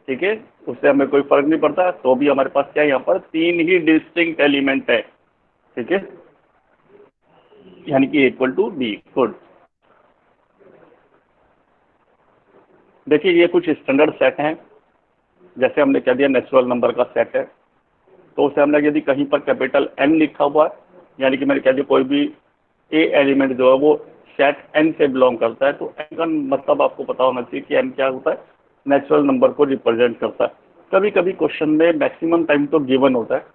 ठीक है, उससे हमें कोई फर्क नहीं पड़ता, तो भी हमारे पास क्या है, यहाँ पर 3 ही डिस्टिंक्ट एलिमेंट है। ठीक है, यानी कि = b। गुड। देखिए ये कुछ स्टैंडर्ड सेट हैं, जैसे हमने कह दिया नेचुरल नंबर का सेट है, तो उसे हमने यदि कहीं पर कैपिटल N लिखा हुआ है, यानी कि मैंने कह दिया कोई भी ए एलिमेंट जो है वो सेट N से बिलोंग करता है, तो N का मतलब आपको पता होना चाहिए कि N क्या होता है, नेचुरल नंबर को रिप्रेजेंट करता है। कभी कभी क्वेश्चन में मैक्सिमम टाइम तो गिवन होता है,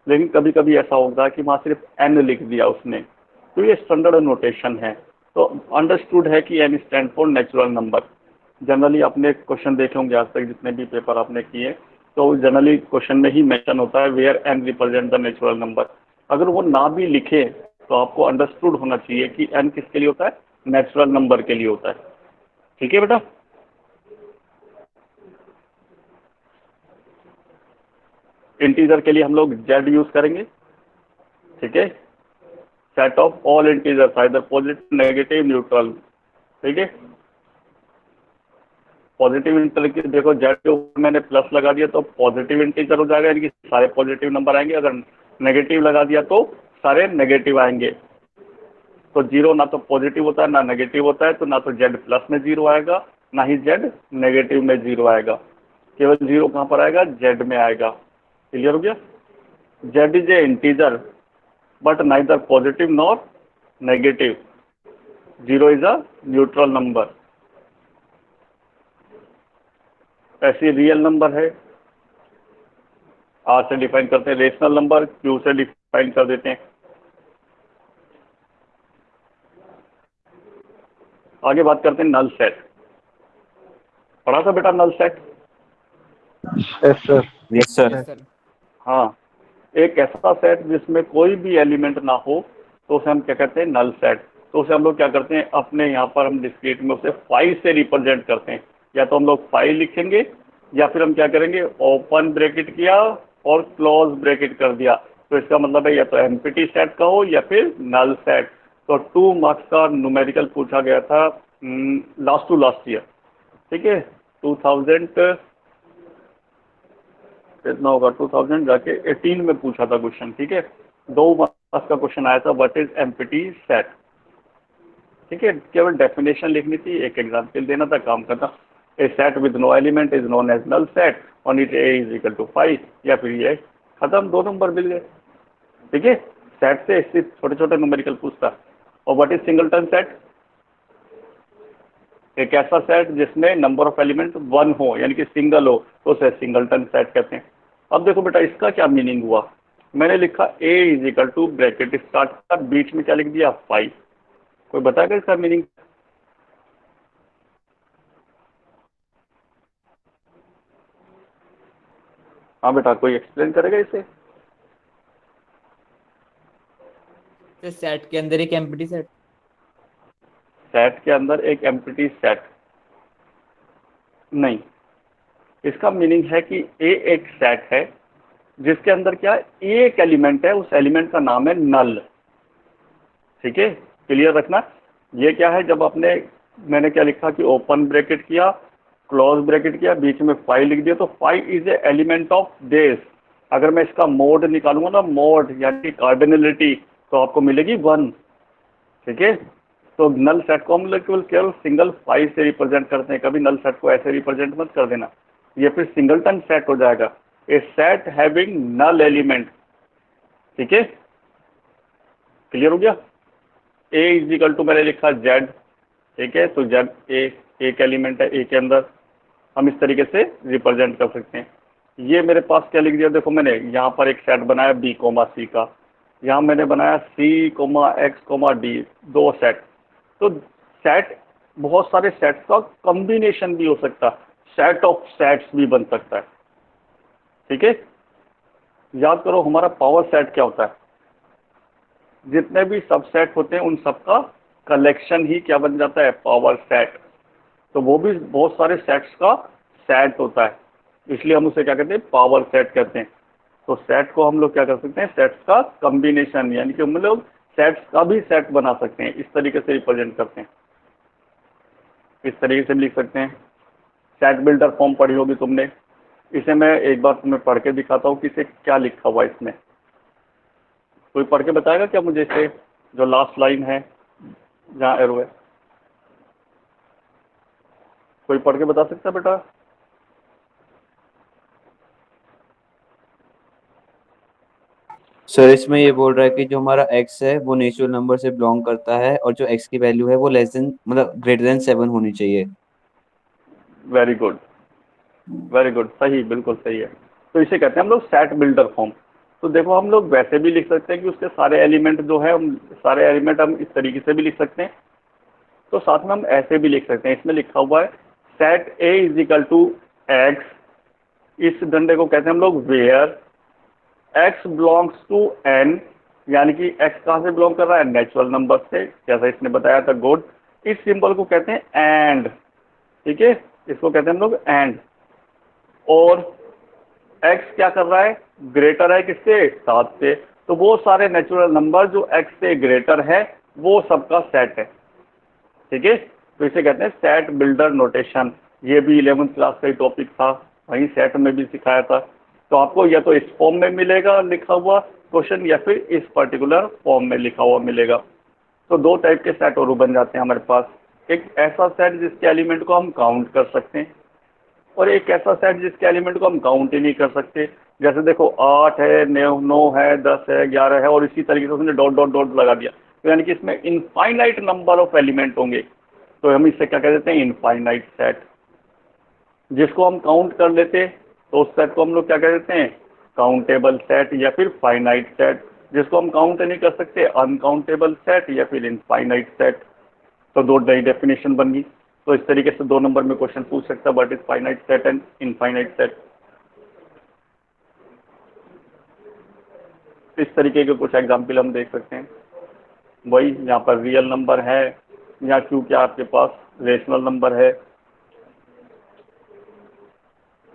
लेकिन कभी कभी ऐसा होता है कि वहाँ सिर्फ N लिख दिया उसने, तो ये स्टैंडर्ड नोटेशन है। तो अंडरस्टूड है कि N stand for natural number. Generally आपने क्वेश्चन देखे होंगे आज तक जितने भी पेपर आपने किए, तो जनरली क्वेश्चन में ही मेंशन होता है where N represent the natural number. अगर वो ना भी लिखे तो आपको अंडरस्टूड होना चाहिए कि N किसके लिए होता है? नेचुरल नंबर के लिए होता है। ठीक है बेटा? इंटीजर के लिए हम लोग Z यूज करेंगे। ठीक है, set of all integers either positive negative neutral. ठीक है, पॉजिटिव इंटीजर के देखो Z के ऊपर मैंने प्लस लगा दिया तो पॉजिटिव इंटीजर हो जाएगा, यानी कि सारे पॉजिटिव नंबर आएंगे। अगर नेगेटिव लगा दिया तो सारे नेगेटिव आएंगे। तो 0 ना तो पॉजिटिव होता है ना नेगेटिव होता है, तो ना तो Z प्लस में 0 आएगा ना ही Z नेगेटिव में 0 आएगा। केवल 0 कहाँ पर आएगा? Z में आएगा। क्लियर हो गया? Z is a integer but neither positive nor negative. 0 is a neutral number. ऐसे रियल नंबर है, R से डिफाइन करते हैं, रेशनल नंबर Q से डिफाइन कर देते हैं। आगे बात करते हैं नल सेट। पढ़ा था बेटा null set? Yes sir. Yes sir. हाँ, एक ऐसा सेट जिसमें कोई भी एलिमेंट ना हो तो उसे हम क्या कहते हैं? Null set. तो उसे हम लोग क्या करते हैं, अपने यहाँ पर हम डिस्क्रीट में उसे 5 से रिप्रेजेंट करते हैं। या तो हम लोग 5 लिखेंगे या फिर हम क्या करेंगे, ओपन ब्रैकेट किया और क्लोज ब्रैकेट कर दिया, तो इसका मतलब है या तो एम्प्टी सेट का हो या फिर नल सेट। तो 2 मार्क्स का न्यूमेरिकल पूछा गया था लास्ट टू लास्ट ईयर, ठीक है, 2000 कितना होगा 2000 जाके 18 में पूछा था क्वेश्चन, ठीक है। 2 मार्क्स का क्वेश्चन आया था व्हाट इज एम्प्टी सेट, ठीक है। केवल डेफिनेशन लिखनी थी, एक एग्जाम्पल देना था, काम करना। A set with no element is known as null set on it A is equal to 5, या फिर ये खत्म, 2 नंबर मिल गए, ठीक है। सेट से इससे छोटे छोटे न्यूमेरिकल पूछता। और व्हाट इज सिंगलटन सेट, एक ऐसा सेट जिसमें नंबर ऑफ एलिमेंट 1 हो यानी कि सिंगल हो, तो उसे सिंगलटन सेट कहते हैं। अब देखो बेटा इसका क्या मीनिंग हुआ, मैंने लिखा A is equal to bracket start का, बीच में क्या लिख दिया 5। कोई बताएगा इसका मीनिंग? हाँ बेटा, कोई एक्सप्लेन करेगा इसे? तो सेट के अंदर एक एम्प्टी सेट। सेट के अंदर एक एम्प्टी सेट नहीं, इसका मीनिंग है कि ए एक सेट है जिसके अंदर क्या है, एक एलिमेंट है, उस एलिमेंट का नाम है नल, ठीक है। क्लियर रखना। ये क्या है, जब आपने मैंने क्या लिखा कि ओपन ब्रैकेट किया, क्लोज ब्रैकेट किया, बीच में 5 लिख दिया, तो 5 is a element of this. अगर मैं इसका मोड निकालूंगा ना, मोड यानी कार्डिनलिटी, तो आपको मिलेगी 1, ठीक है। तो नल सेट को हम लोग केवल सिंगल 5 से रिप्रेजेंट करते हैं, कभी नल सेट को ऐसे रिप्रेजेंट मत कर देना, ये फिर सिंगलटन सेट हो जाएगा। ए सेट हैविंग नल एलिमेंट, ठीक है। क्लियर हो गया। ए इज इक्वल टू मैंने लिखा जेड, ठीक है, तो जेड ए एक एलिमेंट है, ए के अंदर हम इस तरीके से रिप्रेजेंट कर सकते हैं। ये मेरे पास क्या लिख दिया, देखो मैंने यहाँ पर एक सेट बनाया बी कोमा सी का, यहाँ मैंने बनाया C comma X comma D, 2 set. तो सेट बहुत सारे सेट्स का कॉम्बिनेशन भी हो सकता है, सेट ऑफ सेट्स भी बन सकता है, ठीक है। याद करो हमारा पावर सेट क्या होता है, जितने भी सबसेट होते हैं उन सबका कलेक्शन ही क्या बन जाता है, पावर सेट। तो वो भी बहुत सारे सेट्स का सेट होता है, इसलिए हम उसे क्या कहते हैं, पावर सेट कहते हैं। तो सेट को हम लोग क्या कर सकते हैं, सेट्स का कॉम्बिनेशन, यानी कि हम लोग सेट्स का भी सेट बना सकते हैं, इस तरीके से रिप्रेजेंट करते हैं। इस तरीके से भी लिख सकते हैं। सेट बिल्डर फॉर्म पढ़ी होगी तुमने, इसे मैं एक बार तुम्हें पढ़ के दिखाता हूँ कि इसे क्या लिखा हुआ है इसमें। कोई पढ़ के बताएगा क्या मुझे इसे, जो लास्ट लाइन है जहाँ एरो है, कोई पढ़ के बता सकता है बेटा? सर इसमें ये बोल रहा है कि जो हमारा x है वो नेचुरल नंबर से बिलोंग करता है और जो x की वैल्यू है वो लेस देन मतलब ग्रेटर देन 7 होनी चाहिए। वेरी गुड, वेरी गुड, सही, बिल्कुल सही है। तो इसे कहते हैं हम लोग सेट बिल्डर फॉर्म। तो देखो हम लोग वैसे भी लिख सकते हैं कि उसके सारे एलिमेंट जो है, सारे एलिमेंट हम इस तरीके से भी लिख सकते हैं, तो साथ में हम ऐसे भी लिख सकते हैं। इसमें लिखा हुआ है set A is equal to x, इस डंडे को कहते हैं हम लोग where x belongs to n, यानी कि एक्स कहाँ से बिलोंग कर रहा है, नेचुरल नंबर से, जैसा इसने बताया था, गुड। इस सिंबल को कहते हैं एंड, ठीक है, इसको कहते हैं हम लोग एंड। और एक्स क्या कर रहा है, ग्रेटर है किससे, 7 से, तो वो सारे नेचुरल नंबर जो एक्स से ग्रेटर है वो सबका सेट है, ठीक है। तो इसे कहते हैं सेट बिल्डर नोटेशन। ये भी 11th क्लास का ही टॉपिक था, वहीं सेट में भी सिखाया था। तो आपको या तो इस फॉर्म में मिलेगा लिखा हुआ क्वेश्चन, या फिर इस पर्टिकुलर फॉर्म में लिखा हुआ मिलेगा। तो 2 टाइप के सेट और बन जाते हैं हमारे पास, एक ऐसा सेट जिसके एलिमेंट को हम काउंट कर सकते हैं, और एक ऐसा सेट जिसके एलिमेंट को हम काउंट ही नहीं कर सकते। जैसे देखो 8 है, 9 है, 10 है, 11 है, और इसी तरीके से उसने डॉट डॉट डॉट लगा दिया, तो यानी कि इसमें इनफाइनाइट नंबर ऑफ एलिमेंट होंगे, तो हम इससे क्या कह देते हैं, इनफाइनाइट सेट। जिसको हम काउंट कर लेते तो उस सेट को हम लोग क्या कह देते हैं, काउंटेबल सेट या फिर फाइनाइट सेट। जिसको हम काउंट नहीं कर सकते, अनकाउंटेबल सेट या फिर इनफाइनाइट सेट। तो 2 नई डेफिनेशन बन गई। तो इस तरीके से 2 नंबर में क्वेश्चन पूछ सकता है, what is finite set and infinite set. इस तरीके के कुछ एग्जाम्पल हम देख सकते हैं। वही यहाँ पर रियल नंबर है, या क्योंकि आपके पास रेशनल नंबर है।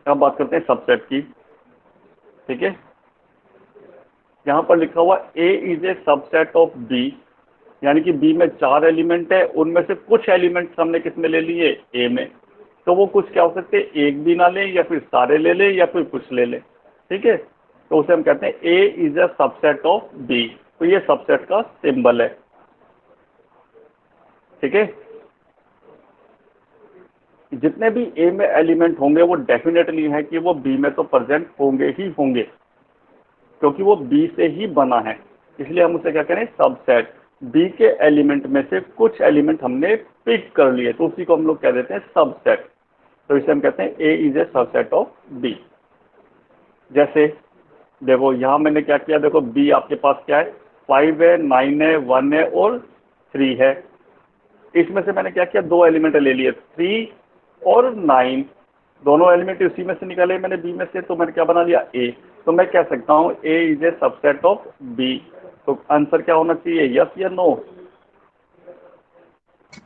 अब बात करते हैं सबसेट की, ठीक है। यहाँ पर लिखा हुआ A is a subset of B, यानी कि बी में 4 एलिमेंट है, उनमें से कुछ एलिमेंट्स हमने किस में ले लिए, ए में। तो वो कुछ क्या हो सकते हैं, एक भी ना ले, या फिर सारे ले ले, या फिर कुछ ले ले। ठीक है, तो उसे हम कहते हैं A is a subset of B. तो ये सबसेट का सिंबल है। ठीक है, जितने भी ए में एलिमेंट होंगे वो डेफिनेटली है कि वो बी में तो प्रेजेंट होंगे ही होंगे, क्योंकि वो बी से ही बना है, इसलिए हम उसे क्या करें, सबसेट। बी के एलिमेंट में से कुछ एलिमेंट हमने पिक कर लिए, तो उसी को हम लोग कह देते हैं सबसेट। तो इसे हम कहते हैं A is a subset of B. जैसे देखो यहाँ मैंने क्या किया, देखो बी आपके पास क्या है, 5 है, 9 है, 1 है और 3 है। इसमें से मैंने क्या किया, 2 एलिमेंट ले लिए, 3 और 9, दोनों एलिमेंट उसी में से निकाले मैंने बी में से, तो मैंने क्या बना लिया, ए। तो मैं कह सकता हूँ A is a subset of B. तो आंसर क्या होना चाहिए, यस या नो?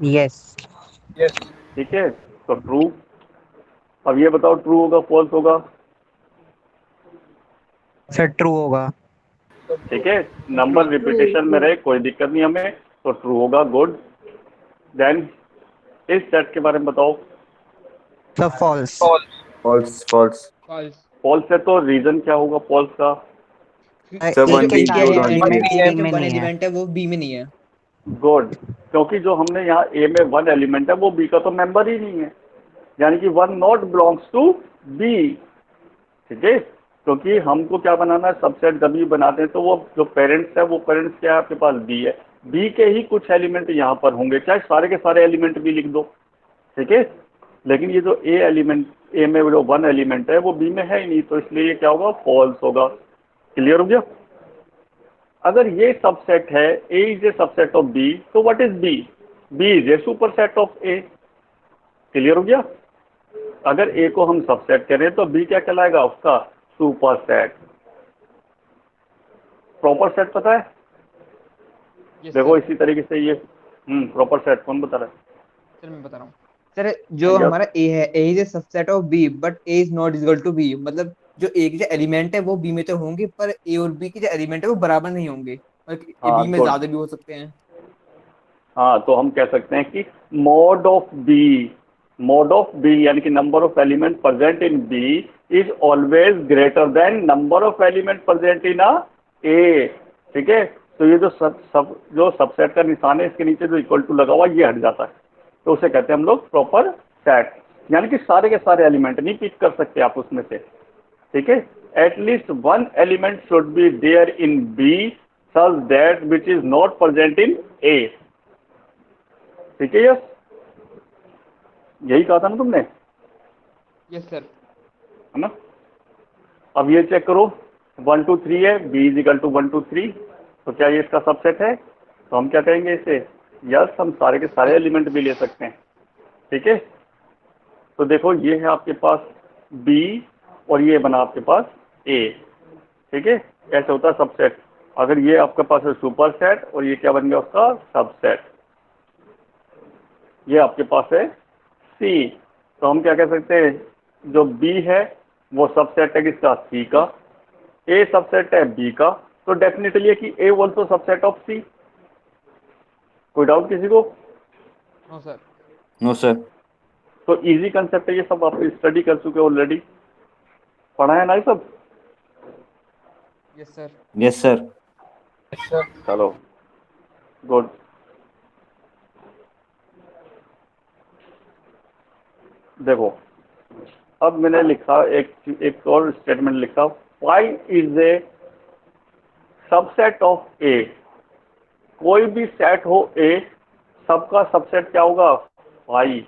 यस। ठीक है, तो ट्रू। अब ये बताओ ट्रू होगा फॉल्स होगा? सर ट्रू होगा। ठीक है, नंबर रिपीटेशन में रहे कोई दिक्कत नहीं हमें, तो ट्रू होगा। गुड। देन इस सेट के बारे में बताओ। Sir false. False false false. False है, तो रीजन क्या होगा फॉल्स का? सर ए वन के बी सारे जो एलिमेंट ए बी में में वन नहीं है। एलिमेंट है वो बी में नहीं है। गुड, क्योंकि जो हमने यहाँ ए में 1 एलिमेंट है वो बी का तो मेंबर ही नहीं है, यानी कि 1 नॉट बिलोंग्स टू बी। ठीक है, क्योंकि हमको क्या बनाना है, सबसेट जब भी बनाते हैं तो वो जो पेरेंट्स है वो पेरेंट्स क्या है आपके पास, बी है। बी के ही कुछ एलिमेंट यहाँ पर होंगे, चाहे सारे के सारे एलिमेंट भी लिख दो। ठीक है, लेकिन ये जो ए एलिमेंट, ए में जो 1 एलिमेंट है वो बी में है ही नहीं, तो इसलिए ये क्या होगा, फॉल्स होगा। क्लियर हो गया? अगर ये सबसेट है, A is a subset of B, तो what is B? B is a superset of A. Clear हो गया? अगर ए को हम सबसेट करें तो बी क्या कहलाएगा, उसका सुपरसेट। प्रॉपर सेट पता है? Yes, देखो sir. इसी तरीके से ये प्रॉपर सेट कौन बता रहा है? सर मैं बता रहा हूँ सर, जो Yes. हमारा ए है, A is a subset of B but A is not equal to B. मतलब जो ए के जो एलिमेंट है वो बी में तो होंगे, पर ए और बी के जो एलिमेंट है वो बराबर नहीं होंगे, ए हाँ, बी में good. ज्यादा भी हो सकते हैं। हाँ, तो हम कह सकते हैं कि मोड ऑफ बी यानी कि number of element present in B is always greater than number of element present in a A. ठीक है, तो ये जो जो सबसेट का निशान है इसके नीचे जो इक्वल टू लगा हुआ ये हट जाता है, तो उसे कहते हैं हम लोग प्रॉपर सेट। यानी कि सारे के सारे एलिमेंट नहीं पिक कर सकते आप उसमें से। ठीक है, at least 1 element should be there in B such that which is not present in A. ठीक है, यस, यही कहा था ना तुमने, यस सर। है ना? अब ये चेक करो, 1 2 3 है, बी इज इक्वल टू 1 2 3, तो क्या ये इसका सबसेट है? तो हम क्या कहेंगे इसे, यस, हम सारे के सारे एलिमेंट भी ले सकते हैं। ठीक है, तो देखो ये है आपके पास बी और ये बना आपके पास ए। ठीक है, ऐसे होता है सबसेट। अगर ये आपके पास है सुपर सेट और ये क्या बन गया उसका सबसेट। ये आपके पास है सी, तो हम क्या कह सकते हैं, जो बी है वो सबसेट है किसका, सी का। ए सबसेट है बी का, तो डेफिनेटली है कि A also subset of C. कोई डाउट किसी को? No sir. No sir. तो इजी कंसेप्ट है, ये सब आप स्टडी कर चुके हो ऑलरेडी, पढ़ा है ना ये सब? Yes sir. Yes sir. चलो गुड। देखो अब मैंने लिखा एक और स्टेटमेंट लिखा, five is a subset of A. कोई भी सेट हो ए, सबका सबसेट क्या होगा, 5,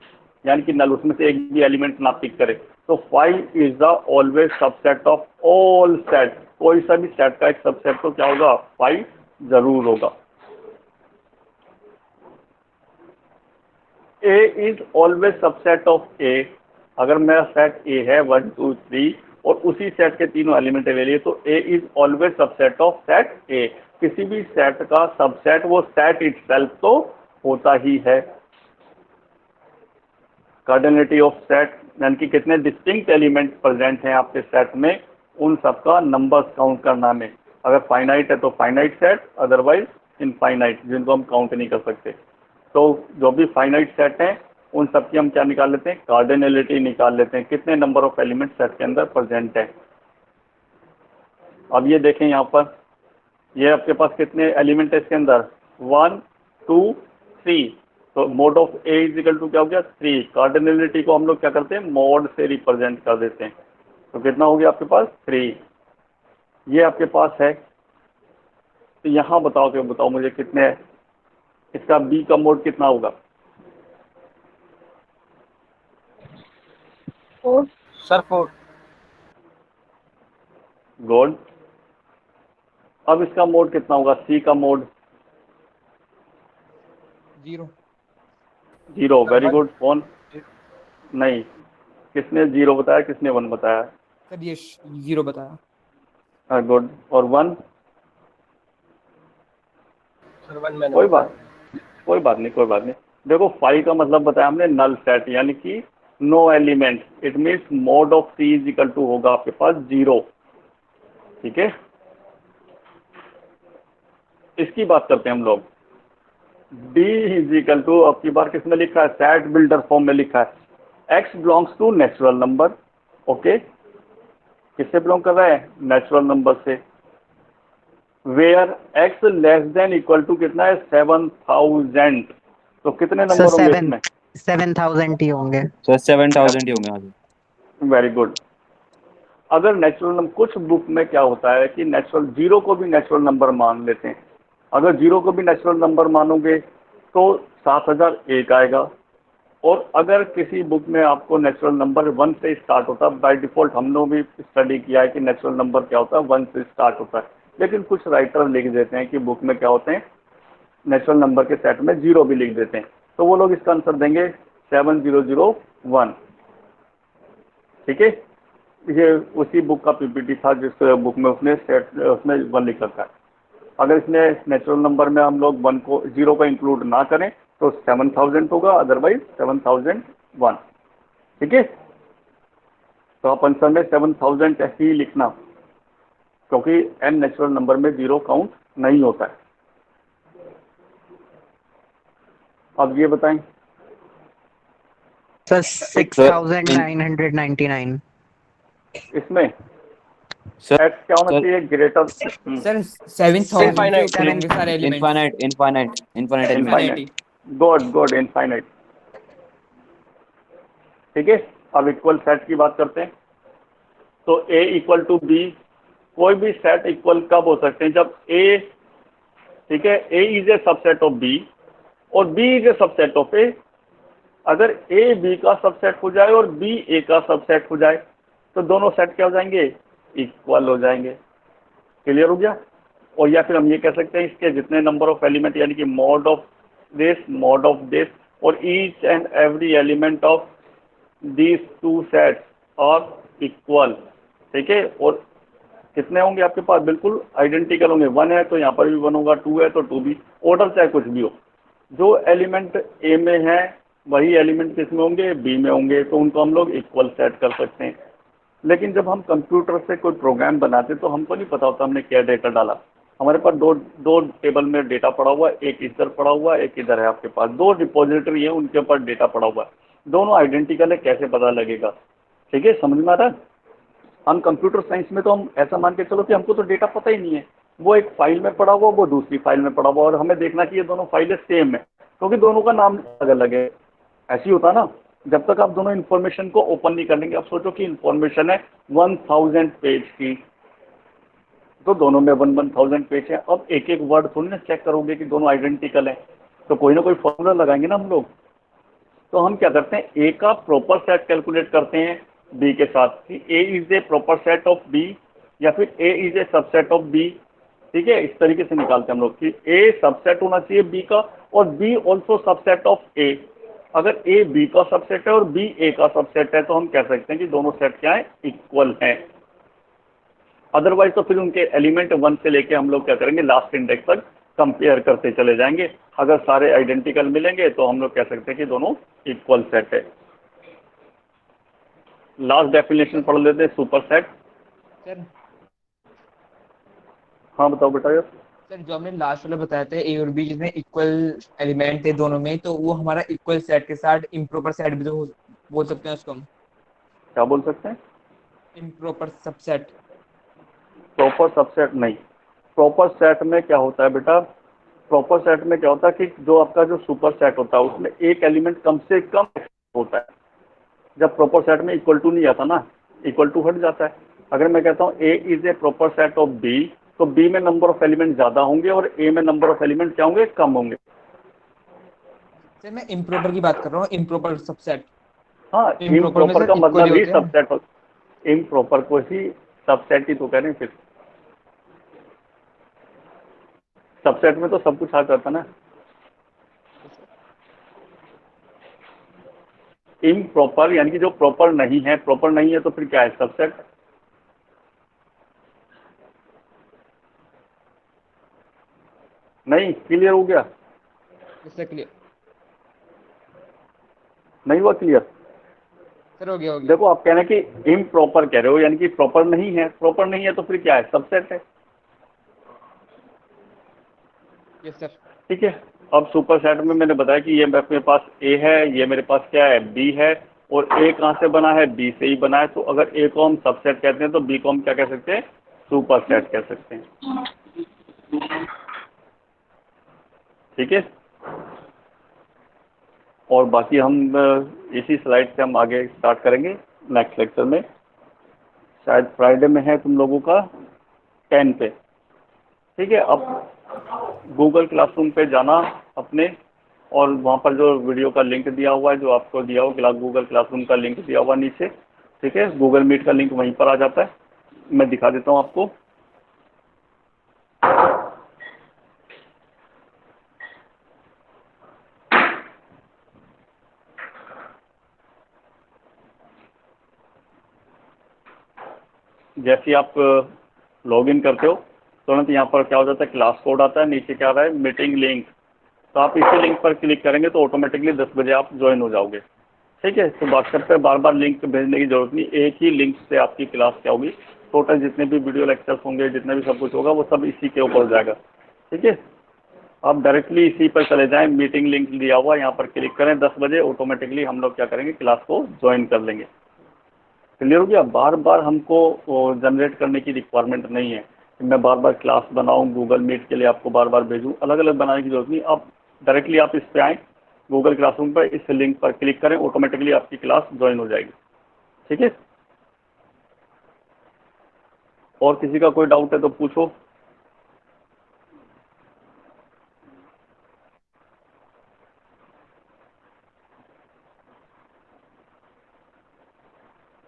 यानी कि नल उसमें से एक भी एलिमेंट ना पिक करे, तो 5 is the always subset of all set. कोई सा भी सेट का एक सबसेट तो क्या होगा, 5 जरूर होगा। ए इज ऑलवेज सबसेट ऑफ ए। अगर मेरा सेट ए है 1 2 3 और उसी सेट के तीनों एलिमेंट ले लिए, तो A is always subset of set A. किसी भी सेट का सबसेट वो सेट इटसेल्फ तो होता ही है। कार्डिनलिटी ऑफ सेट यानी कि कितने डिस्टिंक्ट एलिमेंट प्रेजेंट हैं आपके सेट में, उन सबका नंबर्स काउंट करना में। अगर फाइनाइट है तो फाइनाइट सेट, अदरवाइज इनफाइनाइट, जिनको हम काउंट नहीं कर सकते। तो जो भी फाइनाइट सेट हैं उन सब की हम क्या निकाल लेते हैं, कार्डिनलिटी निकाल लेते हैं, कितने नंबर ऑफ एलिमेंट सेट के अंदर प्रेजेंट है। अब ये देखें यहाँ पर, ये आपके पास कितने एलिमेंट है इसके अंदर, 1 2 3, तो mod of A is equal to क्या हो गया 3। कार्डिनलिटी को हम लोग क्या करते हैं, मोड से रिप्रेजेंट कर देते हैं, तो कितना हो गया आपके पास 3। ये आपके पास है, तो यहाँ बताओ मुझे कितने है, इसका बी का मोड कितना होगा, सर 4। गुड। अब इसका मोड कितना होगा, सी का मोड 0। 0। Very good. कौन, नहीं, किसने 0 बताया, किसने 1 बताया, सर ये 0 बताया। गुड। और 1, सर 1 मैंने कोई बात नहीं। देखो 5 का मतलब बताया हमने नल सेट, यानी कि no element, it means mod of C is equal to होगा आपके पास 0। ठीक है, इसकी बात करते हैं हम लोग। डी इज इक्वल टू, अब की बार किसमें लिखा है, सेट बिल्डर फॉर्म में लिखा है, x belongs to natural number. Okay, किससे बिलोंग कर रहा है, नेचुरल नंबर से। Where x less than equal to कितना है, 7000। तो कितने सर नंबर होंगे इसमें, 7000 ही होंगे। सर 7000 ही होंगे। हाँ जी। Very good. अगर नेचुरल नंबर, कुछ बुक में क्या होता है कि नेचुरल 0 को भी नेचुरल नंबर मान लेते हैं। अगर 0 को भी नेचुरल नंबर मानोगे तो 7001 आएगा। और अगर किसी बुक में आपको नेचुरल नंबर 1 से स्टार्ट होता है, बाय डिफॉल्ट हम लोग भी स्टडी किया है कि नेचुरल नंबर क्या होता है, 1 से स्टार्ट होता है। लेकिन कुछ राइटर लिख देते हैं कि बुक में क्या होते हैं, नेचुरल नंबर के सेट में 0 भी लिख देते हैं, तो वो लोग इसका आंसर देंगे 7001। ठीक है, ये उसी बुक का पीपीटी था जिस बुक में उसमें 1 लिख रखा है। अगर इसमें नेचुरल नंबर में हम लोग 0 को इंक्लूड ना करें तो 7000 होगा, अदरवाइज 7001। ठीक है, तो आप आंसर में 7000 ही लिखना, क्योंकि n नेचुरल नंबर में 0 काउंट नहीं होता है। अब ये बताएं, सर 6999। इसमें सर x क्या होना चाहिए, ग्रेटर, सर 7000 के ऊपर होंगे सारे elements. Infinite element. Infinity. Good, infinite. ठीक है, अब इक्वल सेट की बात करते हैं। तो a इक्वल टू बी, कोई भी सेट इक्वल कब हो सकते हैं, जब a, ठीक है, a is a subset of b और b is a subset of a। अगर a b का सबसेट हो जाए और b a का सबसेट हो जाए तो दोनों सेट क्या हो जाएंगे, इक्वल हो जाएंगे। क्लियर हो गया। और या फिर हम ये कह सकते हैं इसके जितने नंबर ऑफ एलिमेंट, यानी कि मॉड ऑफ दिस और each and every element of these two sets are equal. ठीक है, और कितने होंगे आपके पास, बिल्कुल आइडेंटिकल होंगे। 1 है तो यहाँ पर भी 1 होगा, 2 है तो 2 भी, ऑर्डर चाहे कुछ भी हो। जो एलिमेंट ए में है वही एलिमेंट किस में होंगे, बी में होंगे, तो उनको हम लोग इक्वल सेट कर सकते हैं। लेकिन जब हम कंप्यूटर से कोई प्रोग्राम बनाते तो हमको नहीं पता होता हमने क्या डेटा डाला। हमारे पास दो टेबल में डेटा पड़ा हुआ है, एक इधर पड़ा हुआ है, एक इधर है। आपके पास 2 रिपोजिटरी है, उनके ऊपर डेटा पड़ा हुआ है, दोनों आइडेंटिकल है, कैसे पता लगेगा। ठीक है, समझ में आ रहा है। हम कंप्यूटर साइंस में तो हम ऐसा मान के चलो कि हमको तो डेटा पता ही नहीं है, वो एक फाइल में पड़ा हुआ, वो दूसरी फाइल में पड़ा हुआ, और हमें देखना कि ये दोनों फाइलें सेम है, क्योंकि दोनों का नाम अलग अलग है। ऐसे ही होता ना, जब तक आप दोनों इन्फॉर्मेशन को ओपन नहीं कर लेंगे। आप सोचो कि इन्फॉर्मेशन है 1000 पेज की, तो दोनों में 1000 पेज है। अब एक एक वर्ड थोड़ी ना चेक करोगे कि दोनों आइडेंटिकल है, तो कोई ना कोई फॉर्मूला लगाएंगे ना हम लोग। तो हम क्या करते हैं, ए का प्रॉपर सेट कैलकुलेट करते हैं बी के साथ, कि A is a proper set of B या फिर A is a subset of B. ठीक है, इस तरीके से निकालते हैं हम लोग कि ए सबसेट होना चाहिए बी का और बी ऑल्सो सबसेट ऑफ ए। अगर ए बी का सबसेट है और बी ए का सबसेट है तो हम कह सकते हैं कि दोनों सेट क्या है, इक्वल हैं। अदरवाइज तो फिर उनके एलिमेंट 1 से लेके हम लोग क्या करेंगे, लास्ट इंडेक्स तक कंपेयर करते चले जाएंगे। अगर सारे आइडेंटिकल मिलेंगे तो हम लोग कह सकते हैं कि दोनों इक्वल सेट है। लास्ट डेफिनेशन पढ़ लेते हैं, सुपर सेट। सर हाँ बताओ बेटा यार। सर जो हमने लास्ट वाला बताया था ए और बी जिसमें इक्वल एलिमेंट थे दोनों में, तो वो हमारा इक्वल सेट के साथ इम्प्रॉपर सेट भी तो बोल सकते हैं उसको हम, क्या बोल सकते हैं? Improper subset. प्रॉपर सबसेट नहीं। प्रॉपर सेट में क्या होता है बेटा, प्रॉपर सेट में क्या होता है कि जो आपका जो सुपर सेट होता है उसमें एक एलिमेंट कम से कम होता है। जब प्रॉपर सेट में इक्वल टू नहीं आता ना, इक्वल टू हट जाता है। अगर मैं कहता हूँ A is a proper set of B, तो बी में नंबर ऑफ एलिमेंट ज्यादा होंगे और ए में नंबर ऑफ एलिमेंट क्या होंगे, कम होंगे। सर मैं इम्प्रॉपर की बात कर रहा हूँ, इम्प्रॉपर सबसेट। हाँ, इम्प्रॉपर में इम्प्रॉपर सर का इक्वल ही मतलब ही होते हैं। सबसेट, इम्प्रॉपर को ही सबसेट ही तो कह रहे हैं। फिर सबसेट में तो सब कुछ आ जाता ना। इम्प्रॉपर यानी कि जो प्रॉपर नहीं है, प्रॉपर नहीं है तो फिर क्या है, सबसेट। नहीं क्लियर हो गया? इससे क्लियर नहीं हुआ क्लियर? सर, हो गया हो गया। देखो आप कह रहे हैं कि इम्प्रॉपर कह रहे हो, यानी कि प्रॉपर नहीं है, प्रॉपर नहीं है तो फिर क्या है, सबसेट है। Yes sir. ठीक है। अब सुपर सेट में मैंने बताया कि ये मेरे पास ए है, ये मेरे पास क्या है, बी है, और ए कहाँ से बना है, बी से ही बना है। तो अगर ए को हम सबसेट कहते हैं तो बी को हम क्या कह सकते हैं, सुपर सेट कह सकते हैं। ठीक है। और बाकी हम इसी स्लाइड से हम आगे स्टार्ट करेंगे नेक्स्ट लेक्चर में। शायद फ्राइडे में है तुम लोगों का 10 पे। ठीक है। अब गूगल क्लासरूम पे जाना अपने, और वहाँ पर जो वीडियो का लिंक दिया हुआ है, जो आपको दिया हुआ गूगल क्लासरूम का लिंक दिया हुआ नीचे, ठीक है, गूगल मीट का लिंक वहीं पर आ जाता है। मैं दिखा देता हूँ आपको। जैसे ही आप लॉगिन करते हो तुरंत यहाँ पर क्या हो जाता है, क्लास कोड आता है, नीचे क्या आ रहा है, मीटिंग लिंक। तो आप इसी लिंक पर क्लिक करेंगे तो ऑटोमेटिकली 10 बजे आप ज्वाइन हो जाओगे। ठीक है। तो व्हाट्सएप पे बार बार लिंक भेजने की जरूरत नहीं, एक ही लिंक से आपकी क्लास क्या होगी, टोटल जितने भी वीडियो लेक्चर्स होंगे, जितना भी सब कुछ होगा, वो सब इसी के ऊपर हो जाएगा। ठीक है। आप डायरेक्टली इसी पर चले जाएं, मीटिंग लिंक दिया हुआ यहाँ पर क्लिक करें, 10 बजे ऑटोमेटिकली हम लोग क्या करेंगे, क्लास को ज्वाइन कर लेंगे। क्लियर हो गया? बार बार हमको जनरेट करने की रिक्वायरमेंट नहीं है कि मैं बार बार क्लास बनाऊं, गूगल मीट के लिए आपको बार बार भेजूं, अलग अलग बनाने की जरूरत नहीं। आप डायरेक्टली आप इस पे आएँ, गूगल क्लासरूम पर इस लिंक पर क्लिक करें, ऑटोमेटिकली आपकी क्लास ज्वाइन हो जाएगी। ठीक है। और किसी का कोई डाउट है तो पूछो।